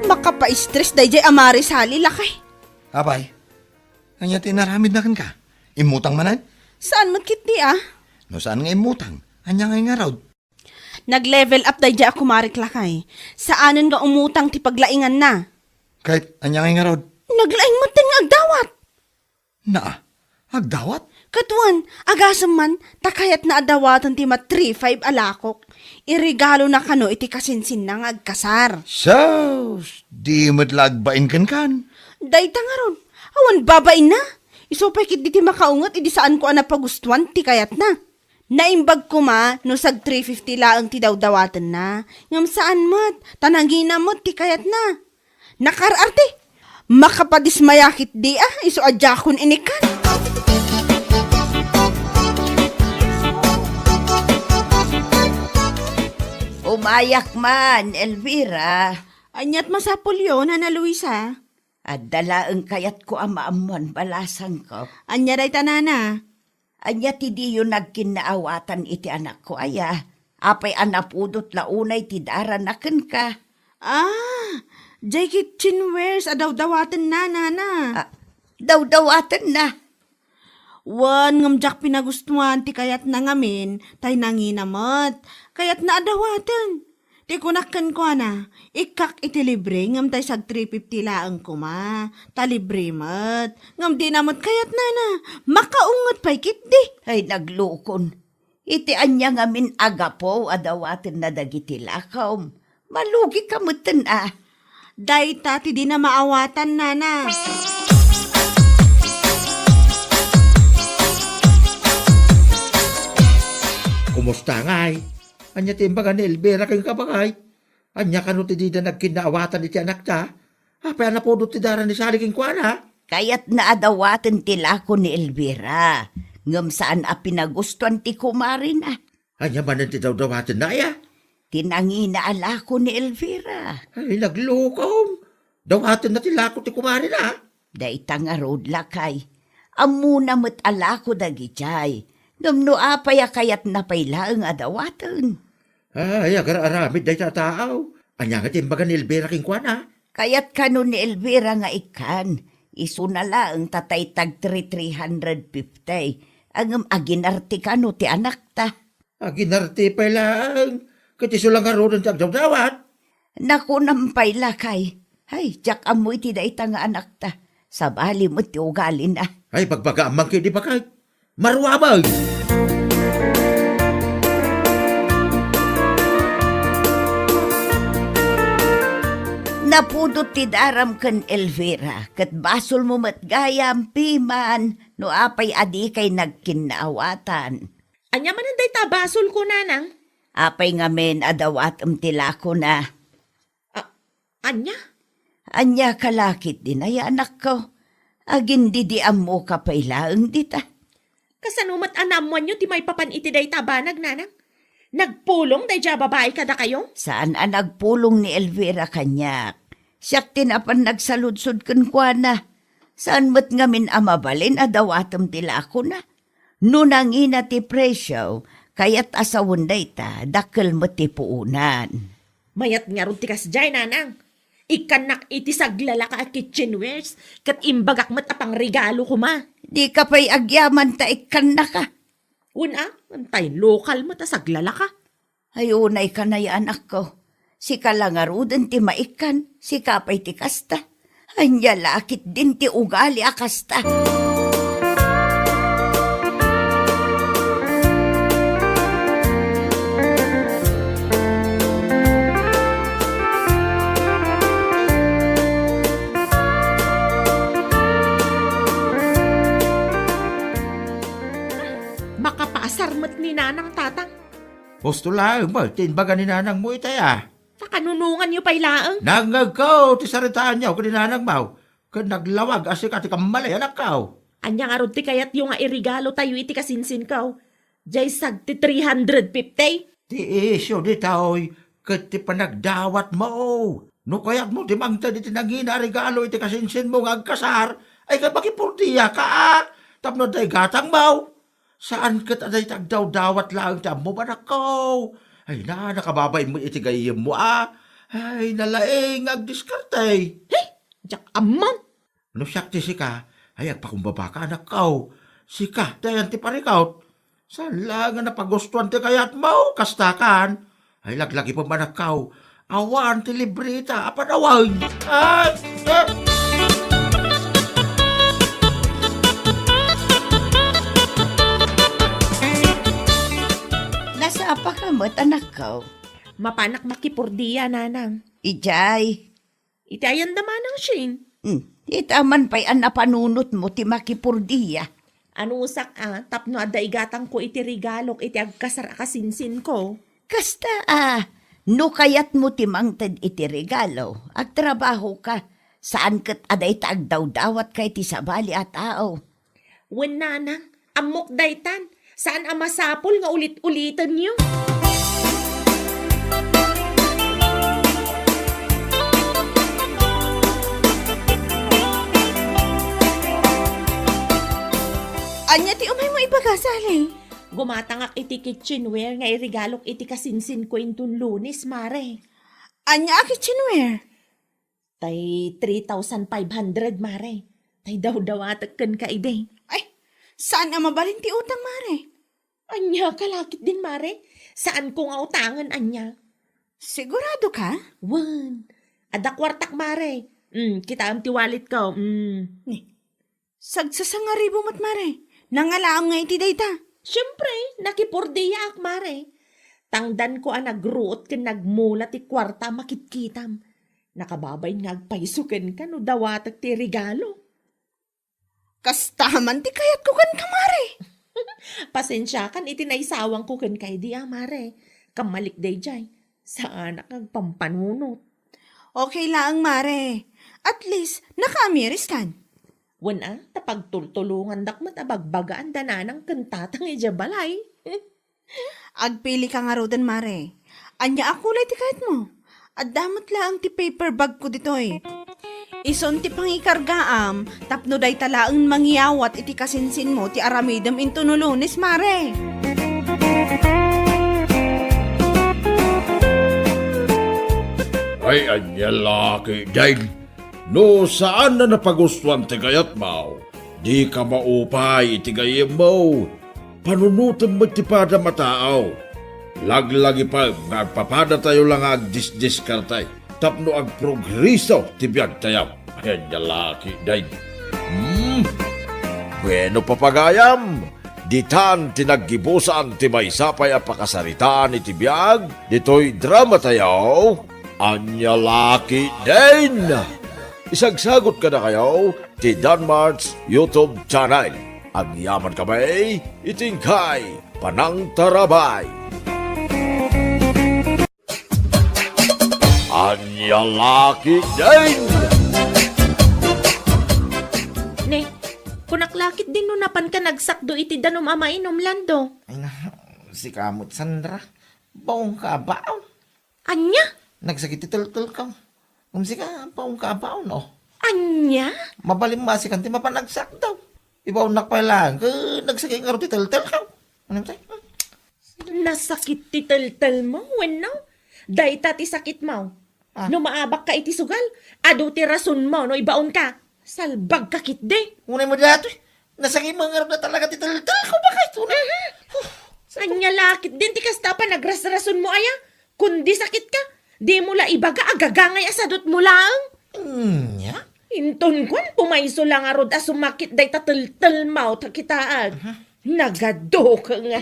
Makapa-stress day jay amari sali lakay. Abay, kanya tinaramid na kan ka. Imutang manan? Saan mo't kiti No saan nga imutang? Anya nga nga raw. Nag-level up day jay ako marik lakay. Saanan nga umutang ti paglaingan na? Kahit anya nga raw. Naglaing mo ting agdawat. Naa, agdawat? Katuan, agasam man, takayat na adawatan ti mat 3-5 alakok. Irigalo na kano iti kasinsin na nga agkasar. Sus, di mo't lagbain kan. Dayta nga ron, awan babain na. Isopay kit di ti makaungat, idi saan ko anapagustuhan ti kayat na. Naimbag ko ma, no sag 350 laang ti dawdawatan na. Ngam saan mat, tanangina mo't ti kayat na. Nakararte, makapadismayakit di iso adjakon inikan. Umayak man, Elvira. Anyat masapol yun, Ana Luisa. At dalaang kayat ko amaamuan balasang ko. Anya day tanana. Anya ti diyo nagkinaawatan iti anak ko aya. Apay anapudot launay ti daranaken ka. Jay kitchenwares adawdawatan na, Nana. Dawdawatan na. Wan ngamjak pinagustuhan ti kayat na ngamin, tay nanginamot. Kayat na adawatan. Ti kunakan ko na, ikak iti libre ngam tay sag 350 laang kuma. Ta libre mat. Ngam di namot kayat na na. Makaungot pa'y kit di. Ay naglukon. Iti anya ngamin agapo adawaten na dagiti lakaw. Malugi ka mutan Day tati di na maawatan, Nana. Kumusta ngay? Anya timbaga ni Elvira kayong kabangay. Anya kano ti di na nagkinaawatan iti anak ta. Apay na po ti dara ni Saliging Kuana. Kayat na adawaten ti lako ni Elvira. Ngam saan pinagustuhan ti kumarin Anya manan ti dawdawatin na ya. Tinangina alako ni Elvira. Ay, naglukom. Dawatin na tila ko ti kumari na. Daita nga road lakay. Amuna mo't ala ko dagijay. Numno apaya kayat napayla ang adawatan. Ay, agar aramid day tao. Anya nga timbaga ni Elvira king kwana. Kayat kano ni Elvira nga ikan. Isunala ang tatay tag 350. Ang aginarti kano ti anak ta. Aginarte pa lang. Katiso lang nga ron ang dawat. Naku nampay lakay. Ay, jak amoy ti daita nga anak ta. Sabali mo ti ugali na. Ay, pagbaga amang kidi pa kay. Marwabag. Napudot ti daram ken Elvira, ket basol mo matgayam piman, no apay adi kay nagkinaawatan. Anya man ang day tabasol ko, nanang. Apay ngamen adawatem tilako na. Anya? Anya kalakit din ay anak ko. Agin di mo kapailaang dita. Kasanumat anamuan nyo ti may papan iti day tabanag, nanang. Nagpulong day dya babae kada kayo? Saan ang nagpulong ni Elvira kanyak? Siyak tinapan nagsaludsod kan kuana. Saan mo't ngamin amabalin adawatem tilako na? Nunangina ti presyo, kaya't asawon dayta, dakkel mo ti puunan. Mayat nga ron ti kasjay, nanang. Ikanak iti saglala ka at kitchenwares, kat imbagak mat apang regalo ko ma. Di ka pa'y agyaman ta ikan na ka. Una, antay lokal mat a saglala ka. Ay unay ka na anak ko. Si kalangaruden ti maikan, si kapay ti kasta. Anya lakit din ti ugali a kasta. Makapaasarmat ni nanang tatang. Gusto lang ba? Tinbaga ni nanang mo itaya. Takanunungan nyo pa'y laang. Nangagaw, ti saritaan niyaw, kani nanang mau. Kan naglawag, asik ati kamalay, anak kao. Anya nga ron ti kayat yung nga irigalo tayo iti kasinsin kaw. Jay sag ti 350. Ti isyo di taoy, kat ti panagdawat mo. No kaya't mo ti mangta di tinangina regalo iti kasinsin mo nga agkasar, ay ka makipurtiya ka. Tapno day gatang mau. Saan kat aday tagdaw-dawat lang ti mo ba nakaw? Ay na, nakababay mo iti gayim mo Ay, nalaing agdiskarte. Hey, jak amon. No siyak ti sika, ay agpakumbaba ka anak kao. Sika, dayan ti parikaut. Saan lang nga napagustuhan ti kayat mo, kastakan. Ay laglagi pa manak kao. Awan ti librita, apanawag. Ay, Nasa apa ka mo't anak ko? Mapanak makipurdiya, nanang. Ijay. Iti ayan naman ang Shane. Itaman pa'y an napanunot mo ti makipurdiya. Ano usak tapno adda igatang ko iti regalok iti agkasar akasinsin ko. Kasta no kayat mo ti mangted iti regalo, agtrabaho ka. Saan kat aday tagdaw-dawat kay ti sabali at tao. Wen nanang, amok daytan. Saan ang masapol nga ulit-ulitan niyo? Anya ti umay mo ipagkasali. Gumatangak iti kitchenware nga iregalok iti kasinsin ko intun Lunes, mare. Anya a kitchenware. Tay 3,500, mare. Tay daw-dawatak kan ka ide. Ay, saan nga mabalin ti utang, mare? Anya, kalakit din, mare. Saan ko nga utangan, anya? Sigurado ka? Wan. Ada kwartak, mare. Kita am ti wallet ko. Sagsasangaribo mo't, mare. Nangalaam nga iti dayta. Siyempre, nakipurdiya ak, mare. Tangdan ko ang nagruot ken nagmula ti kwarta makitkitam. Nakababay ngagpaisuken ka no dawatak ti regalo. Kastaman ti kayat ko kan kamare. Pasensya kan iti naisawang ko ken kay di mare. Kamalik day jay. Saan ang pampanunot? Okay lang, mare. At least, naka-amiris kan. Wan tapagtultulungan dakmat abagbagaan dananang kentatang ija balay. Agpili ka nga rodan, mare. Anya akulay ti kahit mo. At damot lang ti paper bag ko dito Ison ti pangikargaam, tapno day talaang mangyawat iti kasinsin mo ti aramidem into no Lunes, Mare. Ay, anya laki, Dain. No, saan na napagustuhan ti gayat mo? Di ka maupay iti gayem mo. Panunutan mo ti pada mataaw. Laglagi pa, nagpapada tayo lang agdiskartay. Tapno ag progreso ti biyag tayo. Ay, anya laki, Dain. Bueno, papagayam. Ditan tinaggibusan ti maysapay a pakasaritaan iti biyag. Dito'y drama tayo. Anya laki din! Isagsagot ka na kayo ti Danmar's YouTube channel. Ang yaman kamay, itingkay, panang tarabay. Anya laki din! Ne, kunaklakit din no napan ka nagsakdo iti danom ama inom lando. Ay na, si kamot Sandra. Baong ka baon. Anya? Nagsakit itul-tul ka. Umsi ka, baong ka baon, oh. Anya? Mabalim masi kan ti mapanagsak daw. Ibaw nakpailang, nagsakit nga rin itul-tul ka. Ano tayo? Nasakit ti tel mo, when no? Dahita ti sakit mo. No maabak ka iti sugal, ado ti rason mo, no ibaon ka. Salbag ka kitde. Unay mo dato eh. Nasakit mo nga rin na talaga ti itul-tul ka. Bakit? Anya lakit din ti kasta pa nagras-rason mo aya. Kundi sakit ka, di mo la ibaga agagangay asadot mo lang. Ya? Inton kwan, pumayso lang arod a sumakit day tatel mo takitaan. Nagado ka nga.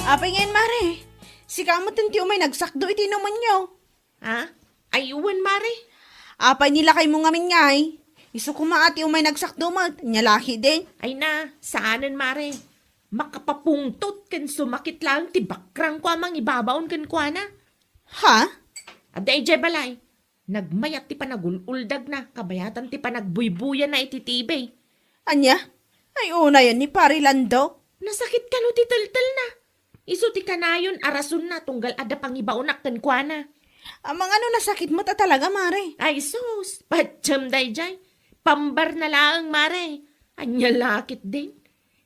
Apingin, Mare. Si kamot ti umay nagsakdo iti naman nyo. Ha? Ayuwan, Mare. Apay nila kay mo ngamin ngay. Iso kumaati umay nagsakdo mo, nyalaki din. Ay na, saanan, Mare. Makapapungtot kan sumakit lang ti bakrang ko amang ibabaon kan kwa na. Ha? Aday jay balay. Nagmayat ti panagululdag na, kabayatan ti panagbuybuyan na ititibay. Anya? Ay una yan ni Pari Lando. Nasakit ka no ti tel na. Iso ti kanayon arason na tunggal ada pang ibaonak kan kwa na. Amang ano nasakit mo ta talaga, Mare? Ay sus, patsyam day jay. Pambar na lang, Mare. Anya lakit din.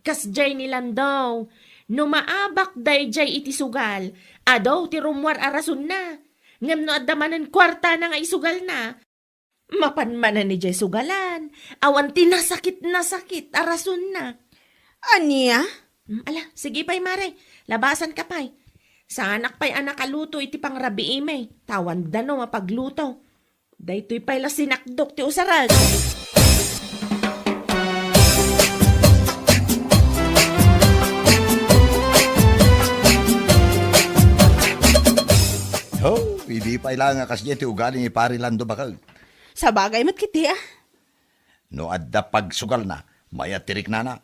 Kas jay nilan daw. No maabak day jay iti sugal. Adaw ti rumwar arason na. Ngam no adamanan kwarta na nga isugal na. Mapanmanan ni jay sugalan. Awan ti nasakit arason na. Anya? Ala, sige pa'y Mare. Labasan ka pa'y. Sa anak pa'y anak kaluto iti pangrabi imay. Tawan dano mapagluto. Daytoy pa'y la sinakdok ti usaral. Oh, hindi pa ilang kasi ti ugali ni Pari Lando bakal. Sa bagay mat kiti ah. No adda pagsugal na, maya tirik na.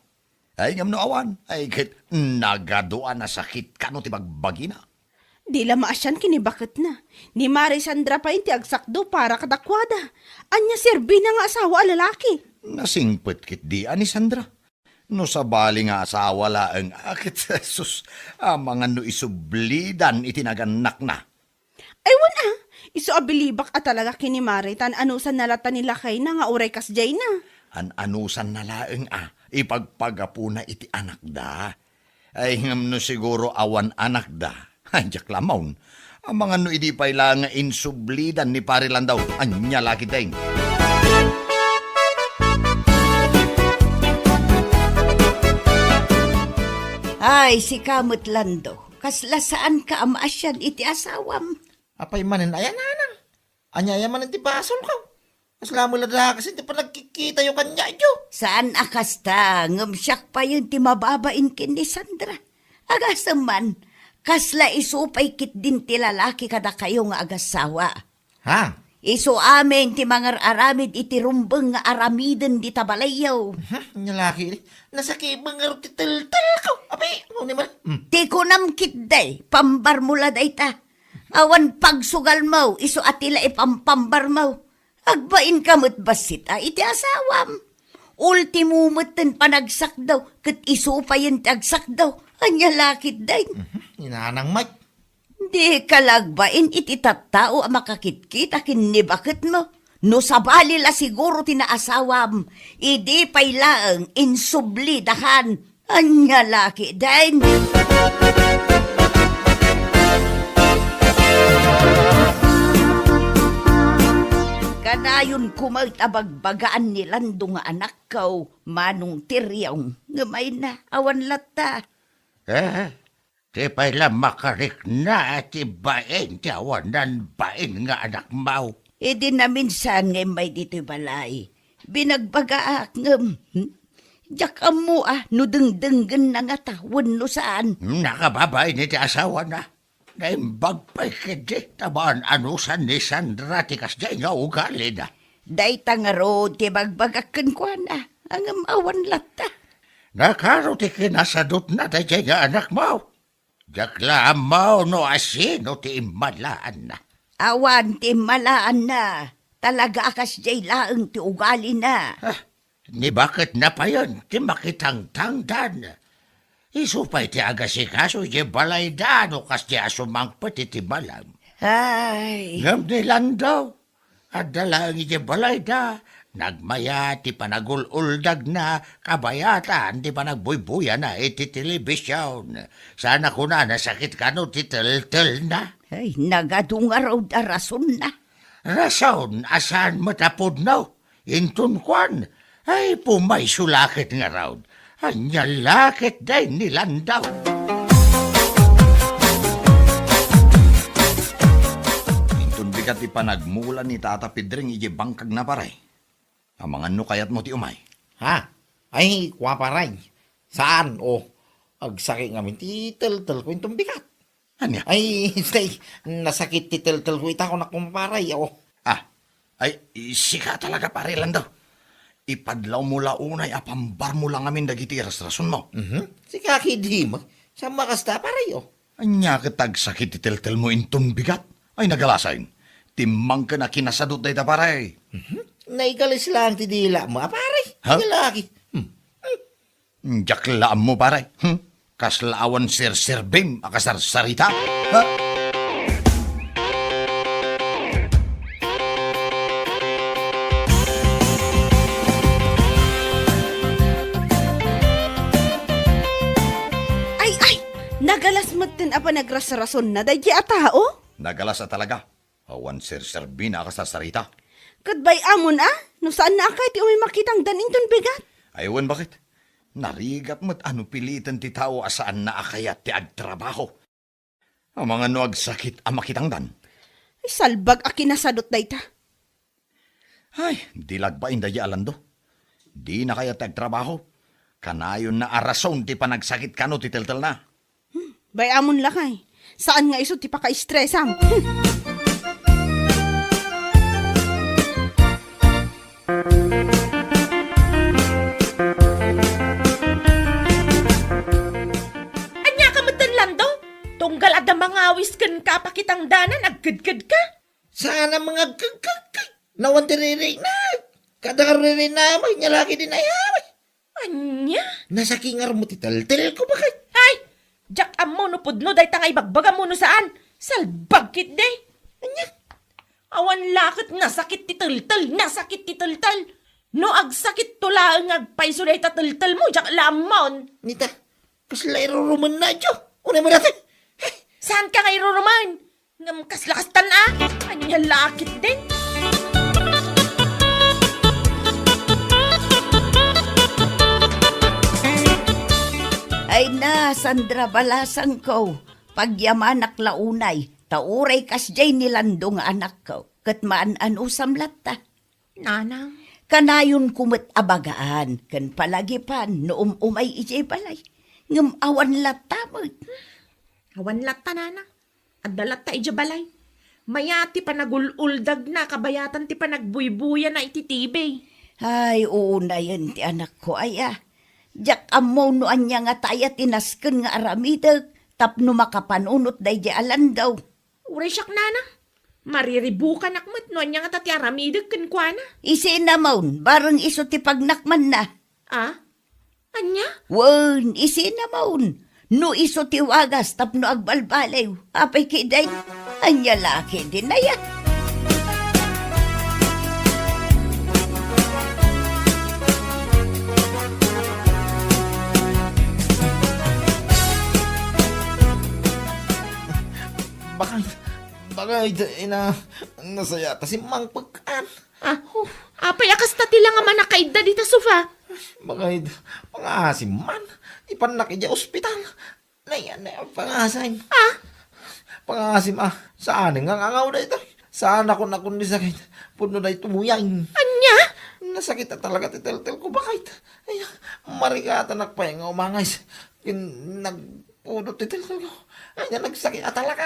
Ay ngam no awan, ay kit nagaduan na sakit ka no ti bagbagi na. Di la maasyan kinibakit na. Ni Mari Sandra pa inti agsakdo para kadakwada. Anya serbi na nga asawa lalaki. Nasingpet kit di ani Sandra. No sabali nga asawa laeng akit sus, mga no isublidan itinagannak na. Aywan ah. Iso abilibak at talaga kini Mari tan anusan nalata nila kay na nga uray kas jay na. Anusan na laeng ipagpagapu na iti anak da. Ay ngam no siguro awan anak da. Anjak lamawn. Ang mga no idi pa ilang insublidan ni Pari Landaw. Anya laki dahing. Ay, si Kamot Lando. Kasla saan ka amaasyan iti asawam? Apay manin, ayan nanang. Anyaya manin ti basol ka. Kasla mo lada kasi ti pa nagkikita yung kanya yo. Saan akasta? Ngumsyak pa yun ti mababain kin ni Sandra. Agasaman, kasla isupay kit din ti lalaki kada kayo nga agasawa. Ha? Isu amin ti mga aramid iti rumbeng nga aramiden di tabalayaw. Nyalaki, nasakibang nga ti tel-tel ka. Apay, ano ni man? Ti kunam kit day, pambar mula day ta. Awan pagsugal mo, isu atila ipampambar mo. Agbain kamot basit iti asawam. Ultimo meten panagsak daw, kat iso pa yung tagsak daw. Anya lakit dahin. Inanang Mike. Di kalagbain iti tattao ang makakitkit akin ni bakit mo. No sabali la siguro tinaasawam, idi pailaang insublidahan. Anya laki dahin. Kanayon kumagtabagbagaan ni Lando nga anak ko, manong tiryong, ngamay na, awan lata. Ti pala makarik na ti bain ti awanan bain nga anak mau. Di na minsan ngay may dito'y balay. Binagbagaak ngam. Diyak mo nudeng-denggen na nga tawon no saan. Nakababay ni ti asawa na. Naimbag pa'y kedi tamaan anusan ni Sandra ti kasday nga ugali na. Day tangaro ti bagbagakan ko na. Ang awan lata. Nakaro ti kinasadot na ti nga anak mau. Jakla mau no asino ti imalaan na. Awan ti malaan na. Talaga akas jay laeng ti ugali na. Ni bakit na pa yun ti makitang-tangdan. Isupay ti agasikaso ti balay da no kas ti asumangpet ti balam. Ay. Ngam nilan daw. At dalang iti balay da. Nagmaya ti panagululdag na kabayatan ti panagbuybuya na iti telebisyon. Sana ko na nasakit ka no ti tel-tel na. Ay, nagadungaraw da rason na. Rason asan matapod no. Intun kwan. Ay pumay sulakit nga raw. Anya lakit day nilan daw. Intun bigat ipanagmula ni Tata Pedring iji bangkag na paray. Amangan no kayat mo ti umay. Ha? Ay, kwaparay. Saan? Agsakit ngamin ti tel-tel ko itong bigat. Anya? Ay, nasakit ti tel-tel ko ita ko na kumparay. Ay, sika talaga pare lang daw. Ipadlaw mo launay apambar mo lang amin dagiti rason mo. Si kaki di mo. Sa makasta paray Anya katag sakit ti tel-tel mo intun bigat. Ay nagalasain. Timang ka na kinasadot day ta paray. Naigalis lang ti dila mo. Paray, Ha? laki. Jaklaan mo paray. Kaslaawan sir-sirbim akasarsarita. Ha? Nagalas matin apa nagrasarason na dahi a tao? Nagalasa talaga. Awan sir-sirbim akasarsarita. Kadbay amon no saan na akay ti umay makitang daninton bigat? Aywan bakit? Narigat mo't ano pilitan ti tao asaan na akayat ti agtrabaho. Ang mga no agsakit ang makitangdan. Ay salbag a kinasadot day ta. Ay, dilag ba inday alando? Di na kaya ti agtrabaho. Kanayon na arason ti panagsakit kano ti tel-tel na. Bay amon lakay. Saan nga iso ti paka-stressam? Anya ka Lando? Tunggal at mga wiskan ka pakitang danan, agkad-kad ka. Sana mga gagagag. Nawan tiriri na. Kadakariri na may nyalaki din ay away. Anya? Nasakingar mo ti tel-tel ko bakit? Ay! Jak amo no pudno day tangay bagbaga mo no saan? Salbagkit day. Anya? Awan lakit nasakit ti tel-tel, nasakit ti tel-tel. No agsakit tula ang agpaiso day ta tel-tel mo, jak lamon. Nita, kasla iruruman na dyo. Unay mo natin. Saan ka kay Roman? Ngam kaslakastan Anya lakit din. Ay na, Sandra balasang ko. Pagyamanak launay, tauray kasjay nilandong anak ko. Kat maan usam lata. Nanang. Kanayon kumot abagaan, kan palagipan, noong umay ijay balay. Ngam awan lata mo. Awan lata nanang. Adalat ta ijabalay. Mayati pa nagululdag na kabayatan ti pa nagbuybuya na ititibay. Ay, oo na yan ti anak ko, aya. Diyak amo no anya nga taya tinasken nga aramidag, tapno makapanunot day di alandaw. Uray siyak nanang. Mariribukan akmat no niya nga tatiaramidag kan kwa na. Isi na maun, barang iso ti pagnakman na. Ah? Anya? Wan, isi na maun. No iso ti wagas tapno agbalbalaw. Apay kiday, anya laki din na yan. Baka nasaya ta si Mang Pagkaan. Ah, apay akas tati lang nga manakaida dita sofa. Baka pangasim man. Ipanak ija ospital. Na pangasim. Ah? Pangasim saan nga angaw na ito. Saan ako nakundi sakit. Puno na itumuyan. Anya? Nasakit na talaga titel-tel ko bakit. Ay, marikata nakpahinga umangay. Nagpudot titel-tel ko. Ay, nagsakit na talaga.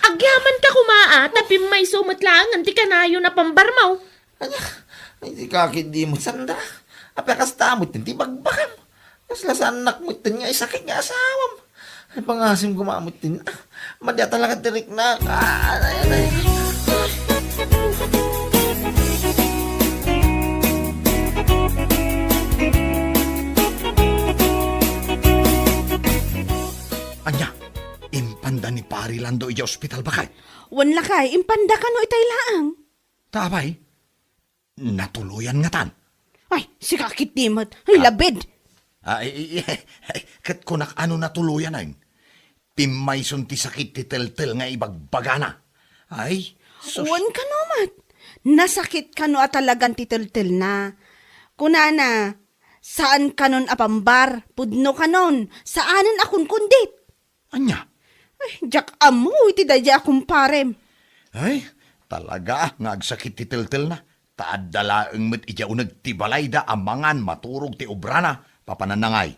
Agyaman ka kumaa, tapi may sumatlangan ti kanayo na pambarmaw. Ay, di kakit di mo sanda. Apekas tamot ti bagbakam. Kasla sa anak mo tin nga isakit nga asawam. Ay, pangasim gumamot tin. Madya talaga tirik na. Ay. Anya, impanda ni Pari Lando iya ospital bakay. Wan lakay, impanda ka no itay laang. Tabay, natuluyan nga tan. Ay, si kakit dimot. Ay, labid. Kat kunak ano natuluyan ay. Pimayson ti sakit ti tel-tel nga ibagbagana. Ay, Wan ka no, mat. Nasakit ka no at talagang titil-til na. Kunana, saan ka nun apambar? Pudno ka nun. Saanan akong kundit? anya. Ay, jak amo, iti dadya akong parem. Ay, talaga nga agsakit ti tel-tel na. Taad dalaeng met ija unag ti balay da amangan maturog ti obrana. Papananangay.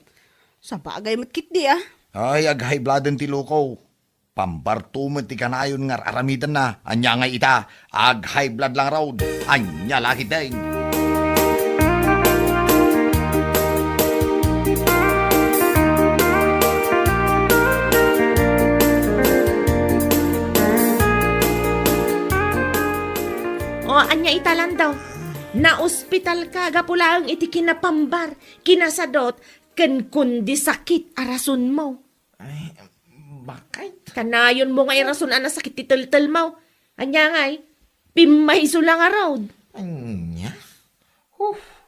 Sa bagay matkit di ah. Ay, aghay bladen ti lukaw. Pambartumet ti kanayon nga aramidan na. Anya nga ita, aghay blood lang raw. Anya laki din. O, anya italan daw. Na ospital ka, gapulaang iti kinapambar, kinasadot, ken kundi sakit arason mo. Ay, bakit? Kanayon mo nga irason ana sakit titel-tel mo. Anya ngay, pimayso lang araw. Anya?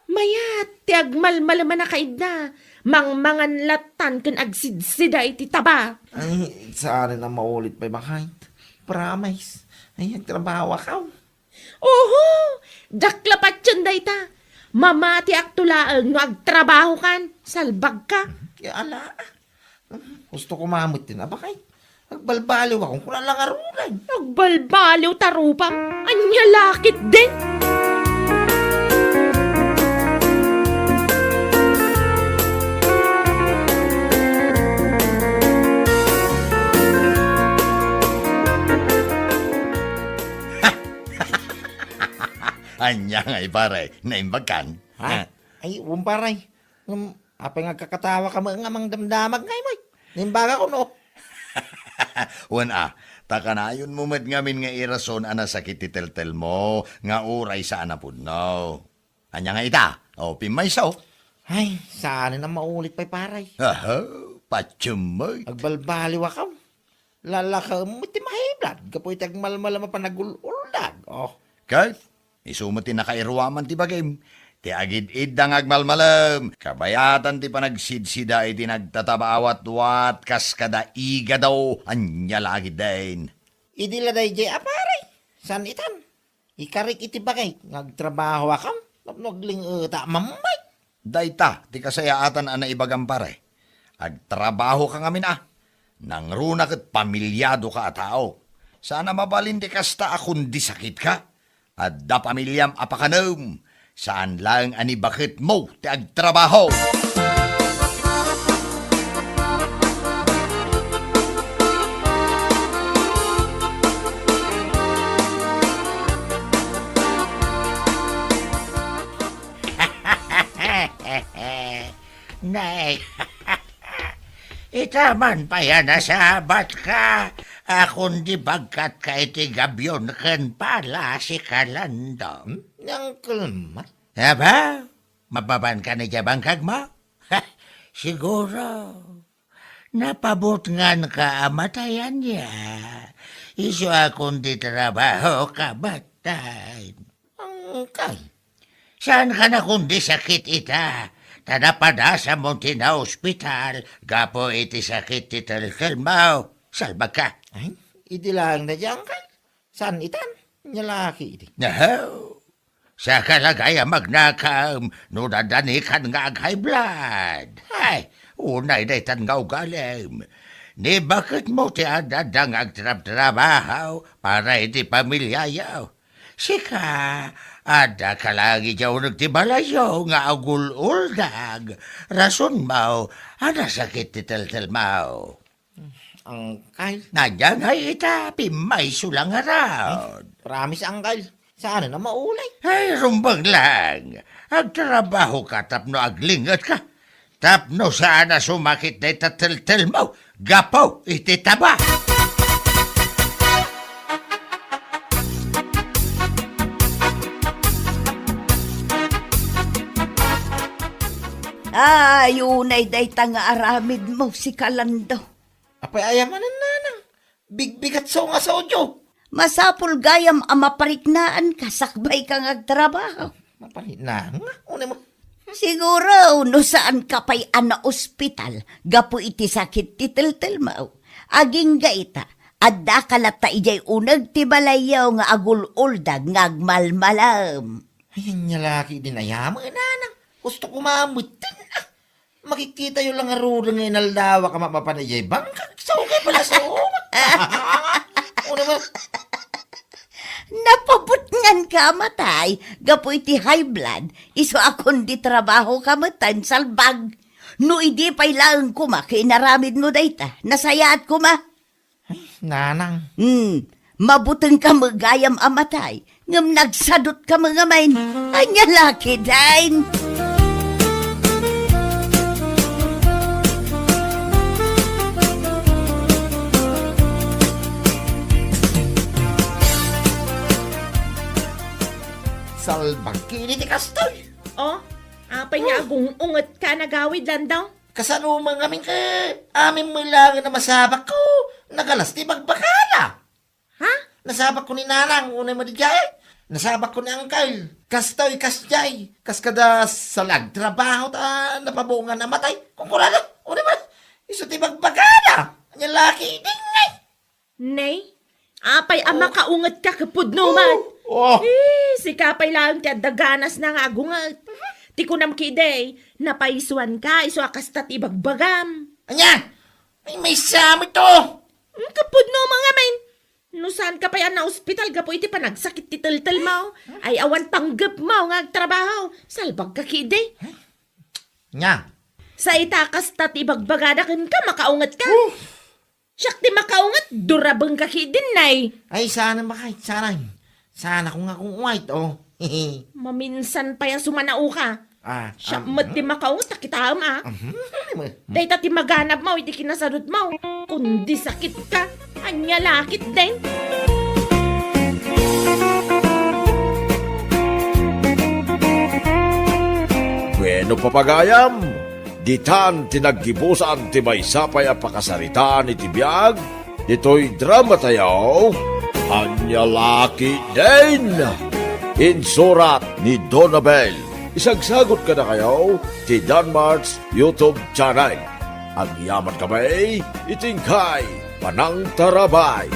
Mayat, ti agmalmalaman na kaida. Mangmangan latan ken agsidsida iti taba. Ay, saan na maulit pa bakit? Promise. Ay, trabaho ka. Oho, daklapat yun dayta. Mamati aktulaang no agtrabaho kan, salbag ka. Kaya ala. Gusto ko mamit din. Bakit? Nagbalbaliw akong kung lang arugan. Nagbalbaliw tarupang, anya lakit din. Anya nga pare, naimbagkan. Ha? Ay, umparay. Apay nga kakatawa ka mga mang damdamag ngay mo. Nimbaga ko no. Wan takanayon mo med ngamin nga irason ana sakit ti tel-tel mo, nga uray sa anapod no. Anya nga ita, pimaysaw. Ay, saan na maulit pa'y paray. Patsumoy. Agbalbaliw ka. Lalaka mo iti mahiblad. Kapoy tagmalmalama pa nagululag. Oh. Kay, isumati na kairwaman ti bagim. Ti agid-id dang agmalmalam. Kabayatan ti panagsidsida iti nagtatabaawat-wat kas kada iga daw. Anya lagi din. Idila day jay aparay. San itan? Ikarik iti bagay. Nagtrabaho akam. Nagling mamay. Dayta, ti kasayaatan ana ibagang pare. Agtrabaho ka ngamin Nangruna kat pamilyado ka a tao. Sana mabalin ti kasta akong di sakit ka. At da pamilyam apakanam. Saan lang ani bakit mo ti agtrabaho? Nay, itaman pa yan nasabat ka. Akon di bagkat ka iti gabyon ken pala si Kalando. Nang kalma. Aba, mababan ka na dya bangkag mo? Ha, siguro. Napabot ngan ka amatayan niya. Iso akong di trabaho kabatay. Angkal. Saan ka na kundi sakit ita? Tanapada mo tina ospital. Gapo iti sakit ti talkalmaw. Salbag ka. Ay, idi lang na dyan, Angkal. Saan itan? Nyalaki iti. No. Sa kalagaya magnakam, no dadanikan nga high blood. Ay, unay na itan nga ugalim. Ni bakit mo ti adadang agtrab-trabaho para iti pamilyayaw? Sika, ada ka lagi jaw nagtibalayo nga agul-uldag. Rason mo, ana sakit ti tel mau. Angkal. Nandiyan ay ita, pimay sulang araw. Promise, Angkal. Sana na maulay. Ay, rumbang lang. Agtrabaho ka, tapno aglingat ka. Tapno sana sumakit na itatel-tel mo. Gapaw, ititaba. Yunay day nga aramid mo si Kalando. Apay ayaman na nanang. Bigbigat sa nga sa audio. Masapul gayam amapariknaan kasakbay kang agtrabaho. Mapanit na nga. Una mo. Siguro, no saan ka pa'y ana ospital, gapo iti sakit ti tel mo. Aging gaita, adda kalata ijay unag ti balayaw nga agul-uldag ngagmalmalam. Ay, yung laki din ayaman nanang. Gusto ko mamutin na. Makikita yung lang aruro nga inaldawa ka mapapanayay. Bangkag, sa okay pala sa uma. Una mo. Napabutngan ka matay, gapo iti high blood, iso akong di trabaho kamatan salbag. No idi pa'y lang kuma, kinaramid mo dayta, nasayaat kuma. Nanang. Mabutang ka magayam amatay, ngam nagsadot ka mga main, anya laki dain. Salbag kini ti kastoy. Oh, apay nga agong unget ka nagawid lang daw. Kasanumang aming ka. Amin mo lang na masabak ko. Nagalas ti bagbakala. Ha? Nasabak ko ni nanang. Unay mo di jay. Nasabak ko ni Angkal. Kastoy, kasjay. Kaskada sa trabaho ta napabungan na matay. Kung kurala. Unay mo. Iso ti bagbakala. Anya laki dingay. Nay, apay ama kaunget ka kapudno man. Oh. Si kapay lang ti daganas na nga agungat. Ti kunam kiday, napaisuan ka, iso akas tat ibagbagam. Anya. Ay may sami to. Kapudno mga men. No saan ka pa yan na ospital, gapo iti panagsakit ti tel mo. Ay awan panggap mo nga agtrabaho. Salbag ka kiday. Nya. Sa itakas tat ibagbagadakan ka, makaungat ka. Siyak ti makaungat, durabang ka kidin, nay. Ay sana makait. Sana kung nga kung white, oh. Maminsan pa yan sumanao ka. Siya mat ti makaungat, takitaam Day ti maganap mo, iti kinasadot mo. Kundi sakit ka, anya lakit din. Bueno papagayam, ditan tinaggibusan ti maysapay a pakasaritaan iti biag, ito'y drama tayaw, anya laki din. Insurat ni Donabel. Isagsagot ka na kayo ti Danmarks YouTube channel. Ang yaman kamay, itingkay, panang tarabay.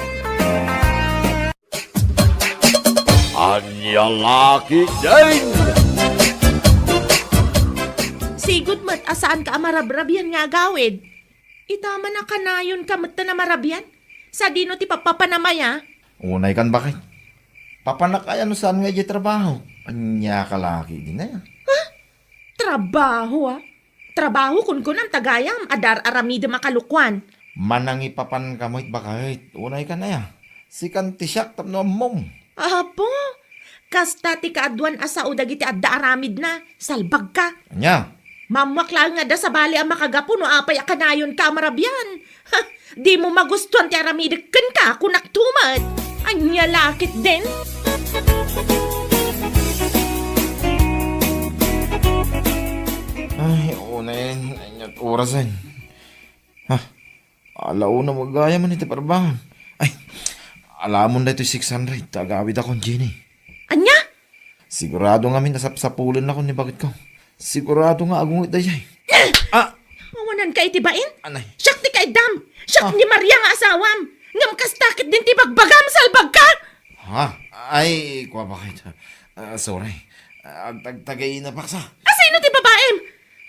Anya laki din. Sigud mat asaan ka amarabrabyan nga gawid. Itama na kanayon ka mat na marabyan. Sa dino ti papapanamaya. Unay kan bakit? Papanakay ano saan nga di trabaho? Anya kalaki din na yan. Trabaho Trabaho kun kunam tagayam adar aramida makalukwan. Manang ipapan kamoit bakit? Unay ka na ya. Si kantisyak tapno mong. Apo, kasta ti kaadwan asa udag iti adda aramid na. Salbag ka. Anya? Mamwak lang nga da sa bali ang makagapo no apay akanayon ka marabyan. Di mo magustuhan ti aramidakan ka kunak tumat. Anya lakit din. Ay, una yan. Anyat orasan. Ha? Alauna mo gaya man iti parbangan. Ay, alamon na ito 600. Tagawid akong Jenny. Anya? Sigurado nga nasapsapulan ako ni bakit ko. Sigurado nga agong itayay. Ah! Mawanan ka itibain? Anay. Siyak ti kay Dam. Siyak ni Maria nga asawam. Ngam kastakit din ti bagbagam salbag ka. Ha? Ay, kuha ba kayo? Sorry. Agtagtagay na paksa. Asino ti babaem?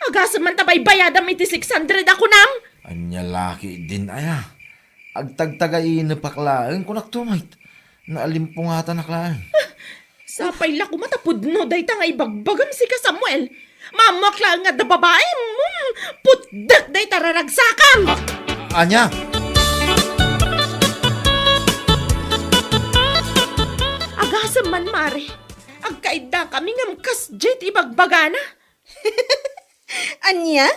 Agasam man tabay bayadam iti 600 ako nam. Anya laki din aya. Agtagtagay na paklaan ko naktumait. Naalimpungatan naklaan. Sapay la kumatapod no day ta nga ibagbagam si ka Samuel. Mamakla nga da babaem. Putdak day tararagsakam. Anya! Agasam man mare. Agkaida kami ngam kasjet ibagbagana. Anya?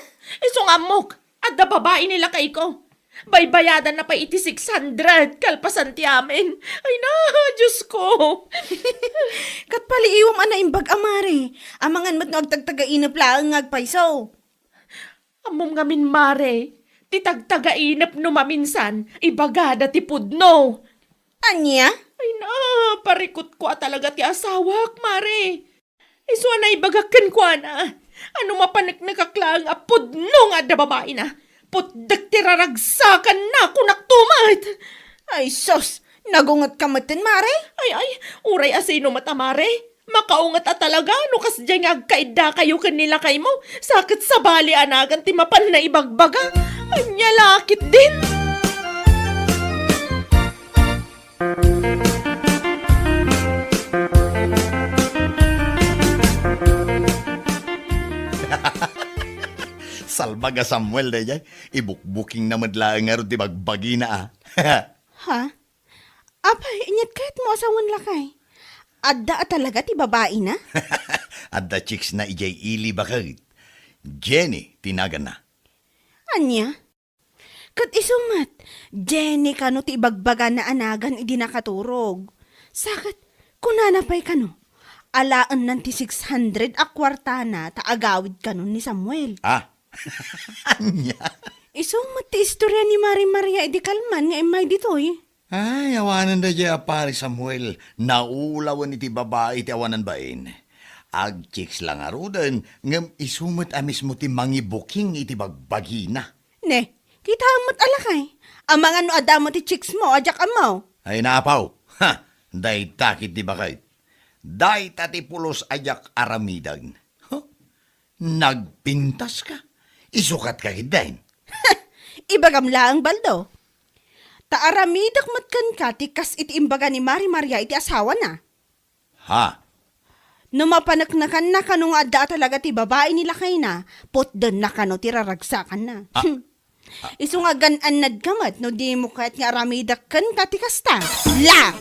Isong amok. At da babae nila kay ko. Baybayadan na pa iti 600 kalpasan ti amin. Ay na, Diyos ko. Kat paliiwam ana imbag amare. Amangan mat nga agtagtagainap laang ngagpaisaw. Amom ngamin mare. Ti tagtagainap no maminsan. Ibagada ti pudno. Anya? Ay na, parikot ko talaga ti asawak, mare. Iso na ibagakan ko na. Ano mapanak nakaklang apudno nga da babae na. Putdak ti raragsakan na kunak tumat. Ay sos, nagungat ka matin mare? Ay, uray asino mata mare. Makaungat talaga no kas dyan agkaida kayo kanila kay mo. Sakit sa bali anagan ti mapan na ibagbaga. Anya lakit din. Salbaga Samuel da jay. Ibukbuking na madlaang nga ron di bagbagi na ah. Ha? Apay, inyat kahit mo asawan lakay. Adda talaga ti babae na? At the chicks na ijay ili bakit. Jenny, tinagan na. Anya? Kat isumat, Jenny kano ti ibagbaga na anagan idi nakaturog. Sakit, kunanapay kano. Alaan nan ti 600 a kwartana ta agawid kano ni Samuel. Ah, anya. Isumat ti istorya ni Maria idi kalman nga imay ditoy. Ay, awanan da jay apari Samuel. Naulawan iti babae iti awanan bain. Ag chicks lang arudan, ngam isumat amis mo ti mangibuking iti bagbagi na. Ne, kita amat alakay. Amang ano adamo ti chicks mo, ajak amaw. Ay naapaw, ha, day takit di bakit. Day tati pulos ajak aramidan. Huh? Nagpintas ka? Isukat ka hidain. Ibagam laang baldo. Taaramidak matkan ka ti kas iti imbaga ni Maria iti asawa na. Ha? Numapanaknakan na kanong adda talaga ti babae nila kay na, potdan na kano ti raragsakan na. Iso nga gananad kamat no di mo kahit nga aramidak kan ka ti kasta. La!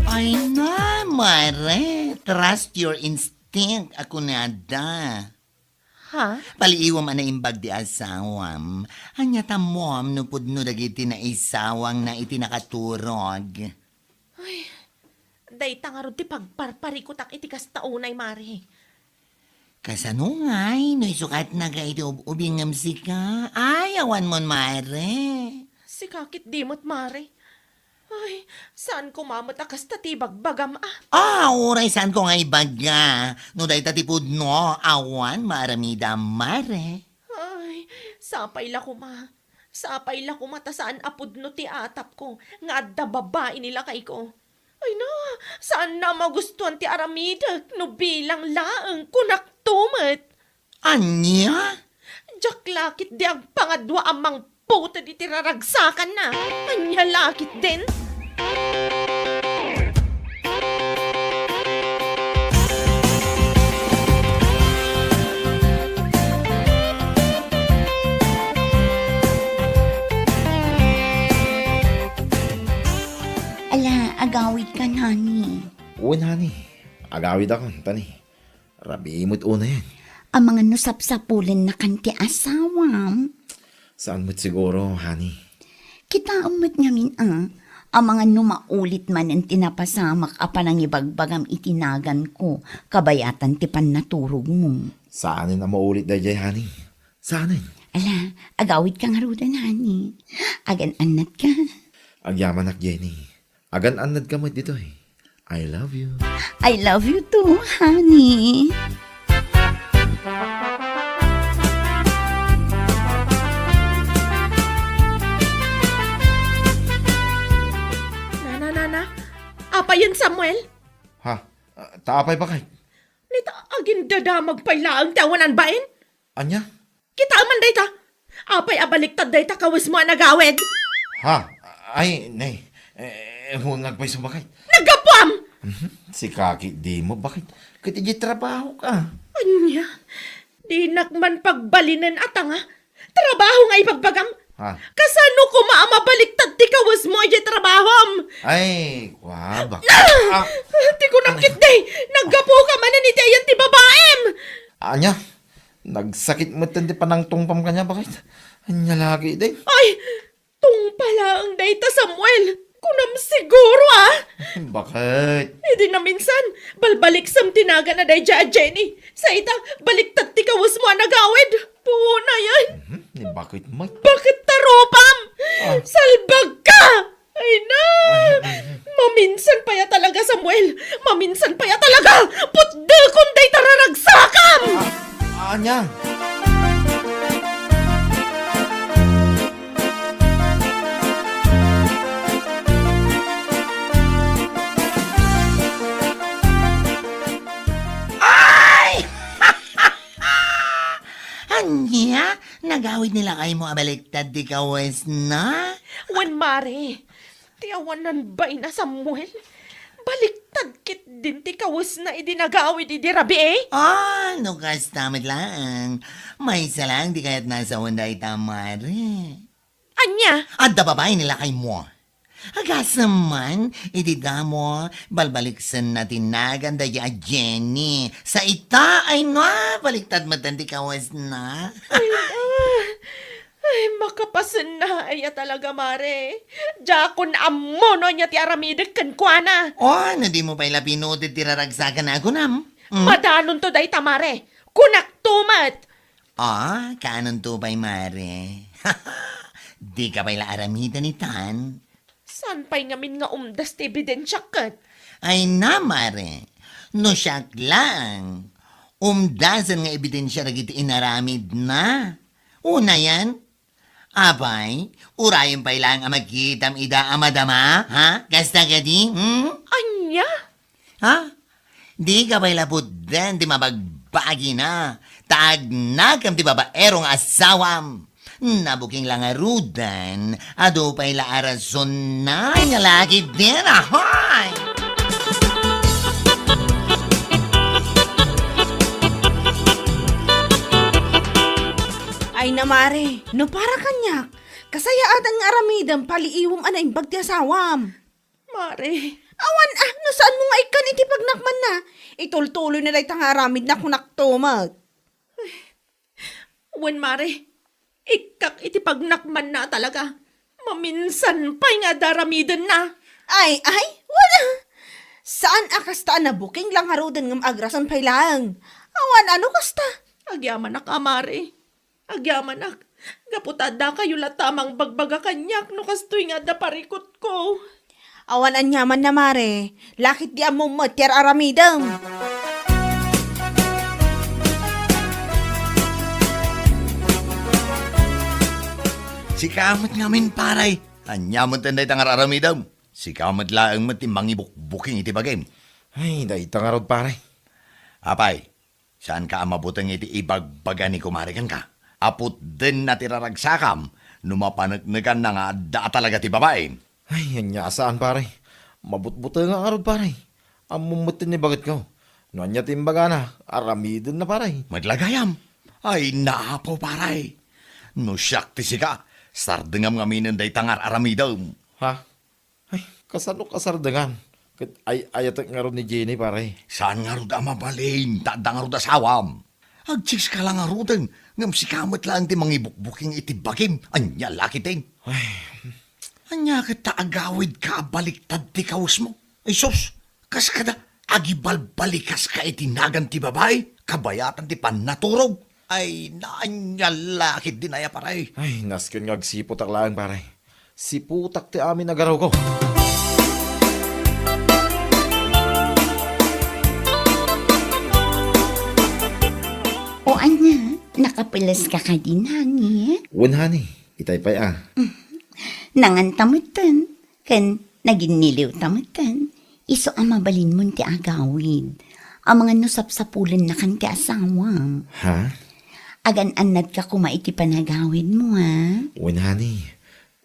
Ay na, Mare. Trust your instinct. Ako na da. Ha? Paliiwam ana imbag di asawam. Anya tamom no pudno dagiti na isawang na iti nakaturog. Day tangarod ti pagparparikutak iti kastaunay, mare. Kasano ngay, no isukat na ka iti ubingam sika. Ay, awan mon, Mare. Si kakit dimot, mare. Ay, saan ko mamatakas tati bagbagam Oray saan ko nga ibaga. No day tatipod no, awan maramida, Mare. Ay, sapay la ko ma. Sapay la ko mata saan apod no ti atap ko. Nga adda babae nila kay ko. Ay na, saan na magustuhan ti aramidak no bilang laang kunak tumat. Anya? Jak lakit di ang pangadwa amang puta di tiraragsakan na. Anya lakit din. Ala, agawid ka, nani. Uwan, honey. Agawid ako, tani. Rabi mo't una yan. ang mga nusap-sapulin na kanti asawam. Saan mo't siguro, honey? Kita umot ngamin ang mga numaulit man ang tinapasamak apan ang ibagbagam itinagan ko, kabayatan ti pannaturog mo. Saanin na maulit da jay, honey? Saanin? Ala, agawid kang harudan, hani. Agan-anat ka. Agyaman ak, Jenny. Agan anad ka mo dito eh. I love you. I love you too, honey. Na. Apa yan, Samuel? Ha? Taapay ba kay? Nita agin dadamag pailaang tawanan bain? Anya? Kita man dayta. Apay abaliktad dayta kawas mo nagawid. Ha? Ay, nay. Huwag nagpay sumakay. Nagapam! Si Kaki, di mo. Bakit? Kati trabaho ka. Anya, di nakman pagbalinan atanga. Trabaho nga ipagbagam. Ha? Kasano ko maamabaliktad ti kawas mo ay trabahom? Ay, wabak. Ti ko nakit day. Naggapo ka man ni Dayan ti babaem. Anya? Nagsakit mo tandi pa ng tungpam kanya. Bakit? Anya lagi din. Ay, tung pala ang dayta Samuel. Kunam siguro Bakit? Hindi na minsan, balbalik sam tinaga na day Jenny. Sa ita, baliktad ti kawas mo nagawid. Puwo na yan. Ni bakit mo? Bakit taropam? Salbag ka! Ay na! Maminsan pa ya talaga, Samuel. Maminsan pa ya talaga. Putda kunday tararagsakam! Anya? Anya, nagawid nila kayo mo abaliktad di kawes na? Wan mare, tiawanan ba ina Samuel? Baliktad kit din ti kawas na idinagawid idi rabi eh? No kas tamad lang. May isa lang di kaya't nasa wanday tamari. Anya? At da babae nila kay mo. Agas naman, itida mo, balbaliksan na tinagan da ya Jenny. Sa ita ay na, baliktad matandi kawas na. Ay, makapasan na ay talaga mare. Jakon ammo no niya ti aramidag kan kuana. Na di mo pa ila pinutid tiraragsakan na ako nam. Madanon to day tamare. Kunak tumat. Kanon to ba'y mare? Di ka pa ila aramida ni Tan? San pa'y ngamin nga umdas ti ebidensya kat? Ay na, mare. No siyak lang. Umdasan nga ebidensya ragiti inaramid na. Una yan. Abay, urayon pa ilang amagitam ida amadama, ha? Kasta ka di, Anya? Ha? Di ka pa ilapudden, di mabagbagi na. Taag na kam di babaerong asawam. Nabuking lang arudan, ado pa ila arason na, nga lagi din, ahoy! Ay namare, no para kanyak. Kasayaan ang aramidam paliiwam ana imbag ti asawam. Mare. Awan no saan mo nga ikan iti pagnakman na. Itultuloy na day tang aramid na kunak tumat. Wan mare. Ikak iti pagnakman na talaga. Maminsan pa'y nga daramidan na. Ay, wala. Saan akastaan na booking lang harudan ng agrasan pay lang. Awan ano kasta? Agyaman ak, amare. Agyaman ak. Gaputada kayo latamang bagbaga kanyak no kastoy nga da parikot ko. Awan anyaman na mare. Lakit di among matyar aramidam. Si kamot ngamin paray. Anya mo tanday tangar aramidam. Si kamot laang mati mangibuk-buking iti bagay. Ay, dahi tangarod pare. Apay, saan ka amabutang iti ibagbaga ni kumarikan ka? Apot din na tiraragsakam. Numapanagnagan na nga da talaga ti babae. Ay, anya saan pare. Mabutbuta nga arod pare. Amumutin ni bagit ko. No anya timbaga na, aramidin na pare. Maglagayam. Ay, naapo paray. No siyak ti sika. Sardengam nga minin day tangar aramidaw. Ha? Ay, kasano kasardangan? Ay, ayatak nga ron ni Jenny pare. Saan nga ron amabalin? Tadang nga ron asawam. Agchis ka lang aruden. Ngam si kamot lang ti mangibukbuking iti bagim. Anya laki din. Anya kita agawid ka baliktad ti kawas mo. Ay sus, kas kada agibalbalikas ka iti nagan ti babae. Kabayatan ti panaturog. Ay, naanya laki din aya paray. Ay, naskyon nga agsiputak lang paray. Siputak ti amin nagaraw ko. O anya, nakapilas ka ka din, honey. Wunhani, itay pa'y Nangan tamutan, kan naginiliw tamutan. Iso ang mabalin mo ti agawid. Ang mga nusap-sapulan na kan ti asawa. Ha? Agan-anad ka kumaiti panagawid mo, ha? Wunhani,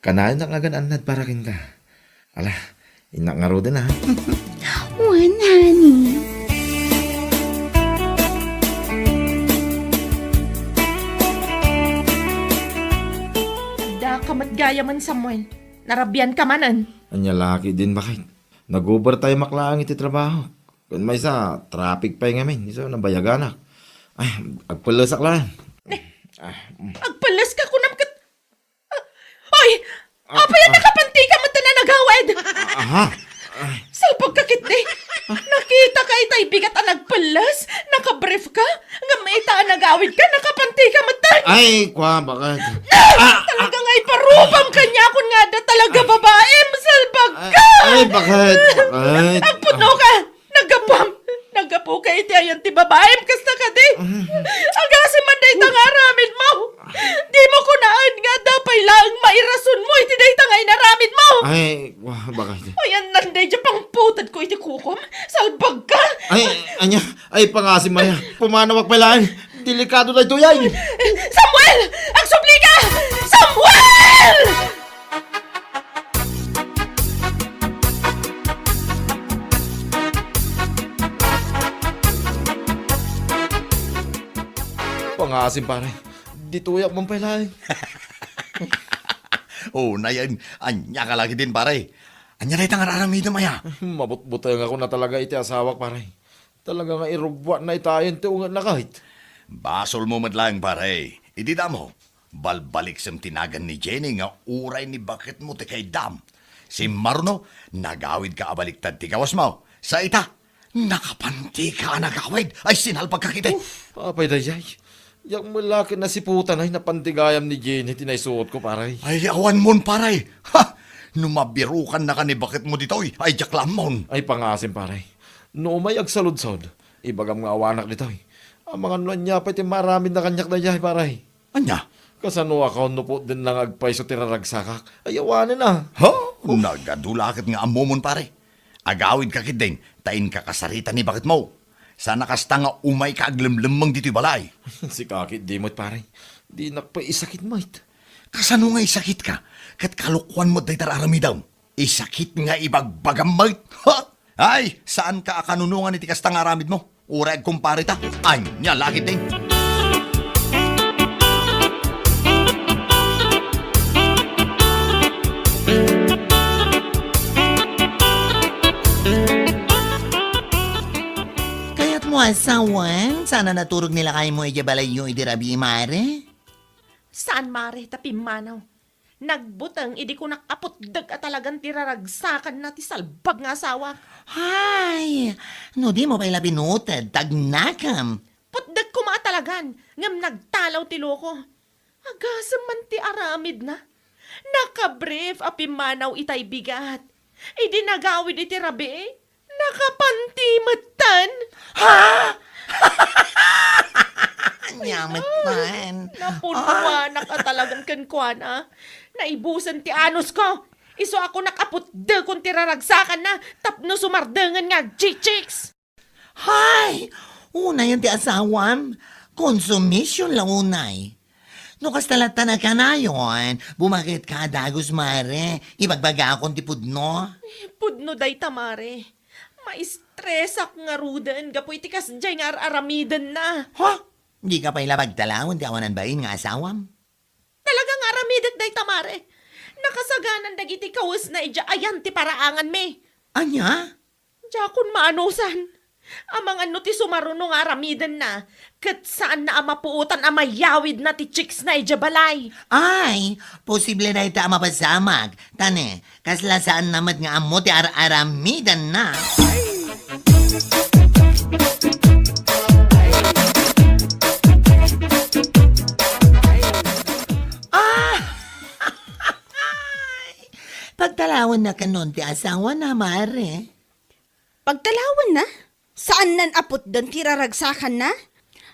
kanain ang agan anad para kin ka. Ala, inakngaro din ha. Wan, honey. Da kamat gaya man, Samuel. Narabyan ka manan. Anya laki din bakit? Nag-over tayo maklaang iti trabaho. Kung may isa, traffic pa yung amin. Isa, nabayaganak. Ay, agpalasak lang. Agpalas ka kunam kat... Oy! Apay nakapanti ka man na nagawid! Aha! Salpag kakit di! Nakita ka itay bigat ang nagpalas! Nakabrief ka! Nga maita ang nagawid ka! Nakapanti ka man Ay, kwa, bakit? Talaga nga'y parupam kanya kun nga da talaga babae! Masalpag ka! Ay, bakit? Bakit? Nagpuno ka! Nagapam! Nagapu ka iti ayan ti babae! Kasta ka di! Agasi man day tangaramid mo! Di mo kunaan nga dapay lang mairason mo iti day tangay naramid mo! Ay, kwa, bakit? Ayan nanday dyan pang putad ko iti kukom! Salbag ka! Ay, anya, ay, pangasim Maria. Pumanawag pa lang. Delikado na ito yan. Samuel! Ang subli ka! Samuel! Pangasim pare. Dituyak mong pa lang. Oh, na yan. Anya ka lagi din paray. Anya na itang araramidam aya. Mabutbutang ako na talaga iti asawak pare. Talaga nga irugwa na itayan ti ungan na kahit. Basol mo madlang paray. Idi mo. Balbalik sem tinagan ni Jenny nga uray ni bakit mo ti kay dam. Si Marno, nagawid ka abaliktad ti kawas mo. Sa ita, nakapanti ka nagawid. Ay sinalpag ka kita. Papay dayay. Yang malaki na si putan ay napantigayam ni Jenny tinaisuot ko paray. Ay awan mon paray. Ha! Numabirukan na ka ni bakit mo ditoy. Ay jaklamon. Ay pangasim paray. No may agsaludsod. Ibagam nga awanak nitoy. Ang mga nuan niya pa iti maraming na kanyak na jay paray. Anya? Kasano ako no po din lang agpaiso tiraragsakak. Ay awanin na. Ha? Nagadulakit nga amomon pare. Agawid ka kit din. Tain ka kasarita ni bakit mo. Sana kasta nga umay ka aglemlemang dito'y balay. Si kakit di mo't pare. Di nakpaisakit mo't. Kasano nga isakit ka? Kat kalukwan mo day tararamidaw. Isakit nga ibagbagam mo't. Ha? Ay, saan ka akanunungan iti kasta nga aramid mo? Urag kumparita. Ay, nya lagi din. Mo asawan, sana naturog nila kayo mo ijabalay yung idirabi mare. Saan mare tapi manaw? Nagbutang idi ko nakaputdag at talagang tiraragsakan na ti salbag nga asawa. Hay, no di mo pa ila binutad, tagnakam. Putdag ko maatalagan, ngam nagtalaw ti loko. Agasam man ti aramid na. Nakabrief api manaw itay bigat. Idi nagawid iti rabi eh. Nakapantimatan. Ha? Nyamit man. Napunuanak at talagang kankwana. Naibusan ti anos ko. Iso ako nakaputda kung tiraragsakan na tapno sumardangan nga chichiks. Hay, una yun ti asawam. Konsumisyon lang unay. No kastalata na ka na yun, bumakit ka dagos mare. Ibagbaga akong ti pudno. Pudno day tamare. Ma-stress nga rudan. Gapo iti kasjay nga aramidan na. Ha? Di ka pa ilabagtalawan ti awanan bain nga asawam? Talagang aramidag day tamare. Nakasaganan dagiti kawas na ija ayan ti paraangan me. Anya? Diya kun maanusan. Amang ano ti sumarunong aramidan na. Kat saan na amapuutan amayawid na ti chicks na ijabalay. Ay, posible na ita mapasamag. Tane, kasla saan namat nga amo ti aramidan na. Pagtalawan na kanon ti asawa na, mare. Pagtalawan na? Saan nan apot dan tiraragsakan na?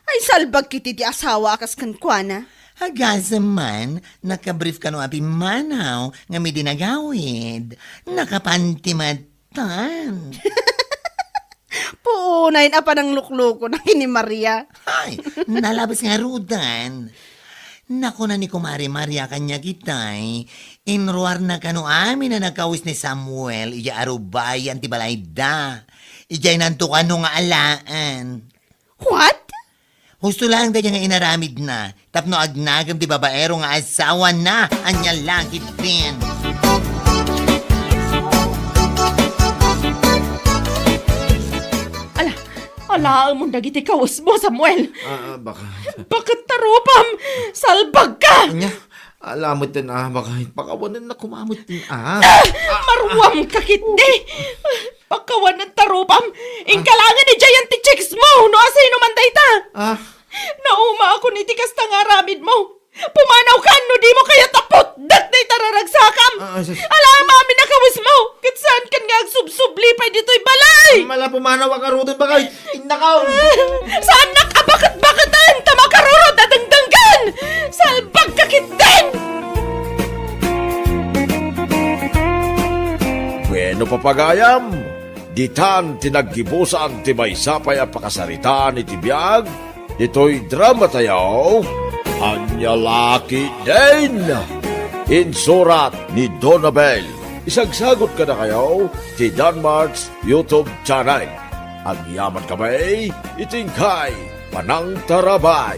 Ay salbag kiti ti asawa akas kankwana. Agasa man, nakabrief ka no api manaw nga may dinagawid. Nakapantimatan. Puunayin apa ng lukluko na kini Maria. Ay, nalabas nga rudan. Naku na ni Kumari Maria kanya kitay. Inruar na kano amin na nagkawis ni Samuel. Iya arubayan ti balayda. Iya'y nantukan no nga alaan. What? Husto lang da nga inaramid na. Tapno agnagam ti babaero nga asawa na. Anya langit din. Ala, mo dagiti kawas mo, Samuel. Baka... Bakit tarupam? Salbag ka! Anya, alamot din baka pakawanan na kumamot din Marwam ka kiti! Pagkawan ng tarupam, ingkalangan ni Giant ti chicks mo, no asay numanday ta! Nauma ako ni tikas tangaramid mo. Pumanaw ka, no di mo kaya tapot, dat na itararagsakam! Alam, mami nakawis mo! Katsaan kan nga agsubsubli pa dito'y balay! Mala pumanaw ang arutin baka inakaw! Saan nakabakit-bakitan? Tamakarurot at dangdanggan! Salbag kakitin! Bueno papagayam, ditan tinaggibusan ti maysapay a pakasaritaan iti biyag, ito'y drama tayaw, Anya Laki din! Insurat ni Donabel. Isagsagot ka na kayo ti Danmarks YouTube channel. Ang yaman kamay, itingkay, panang tarabay.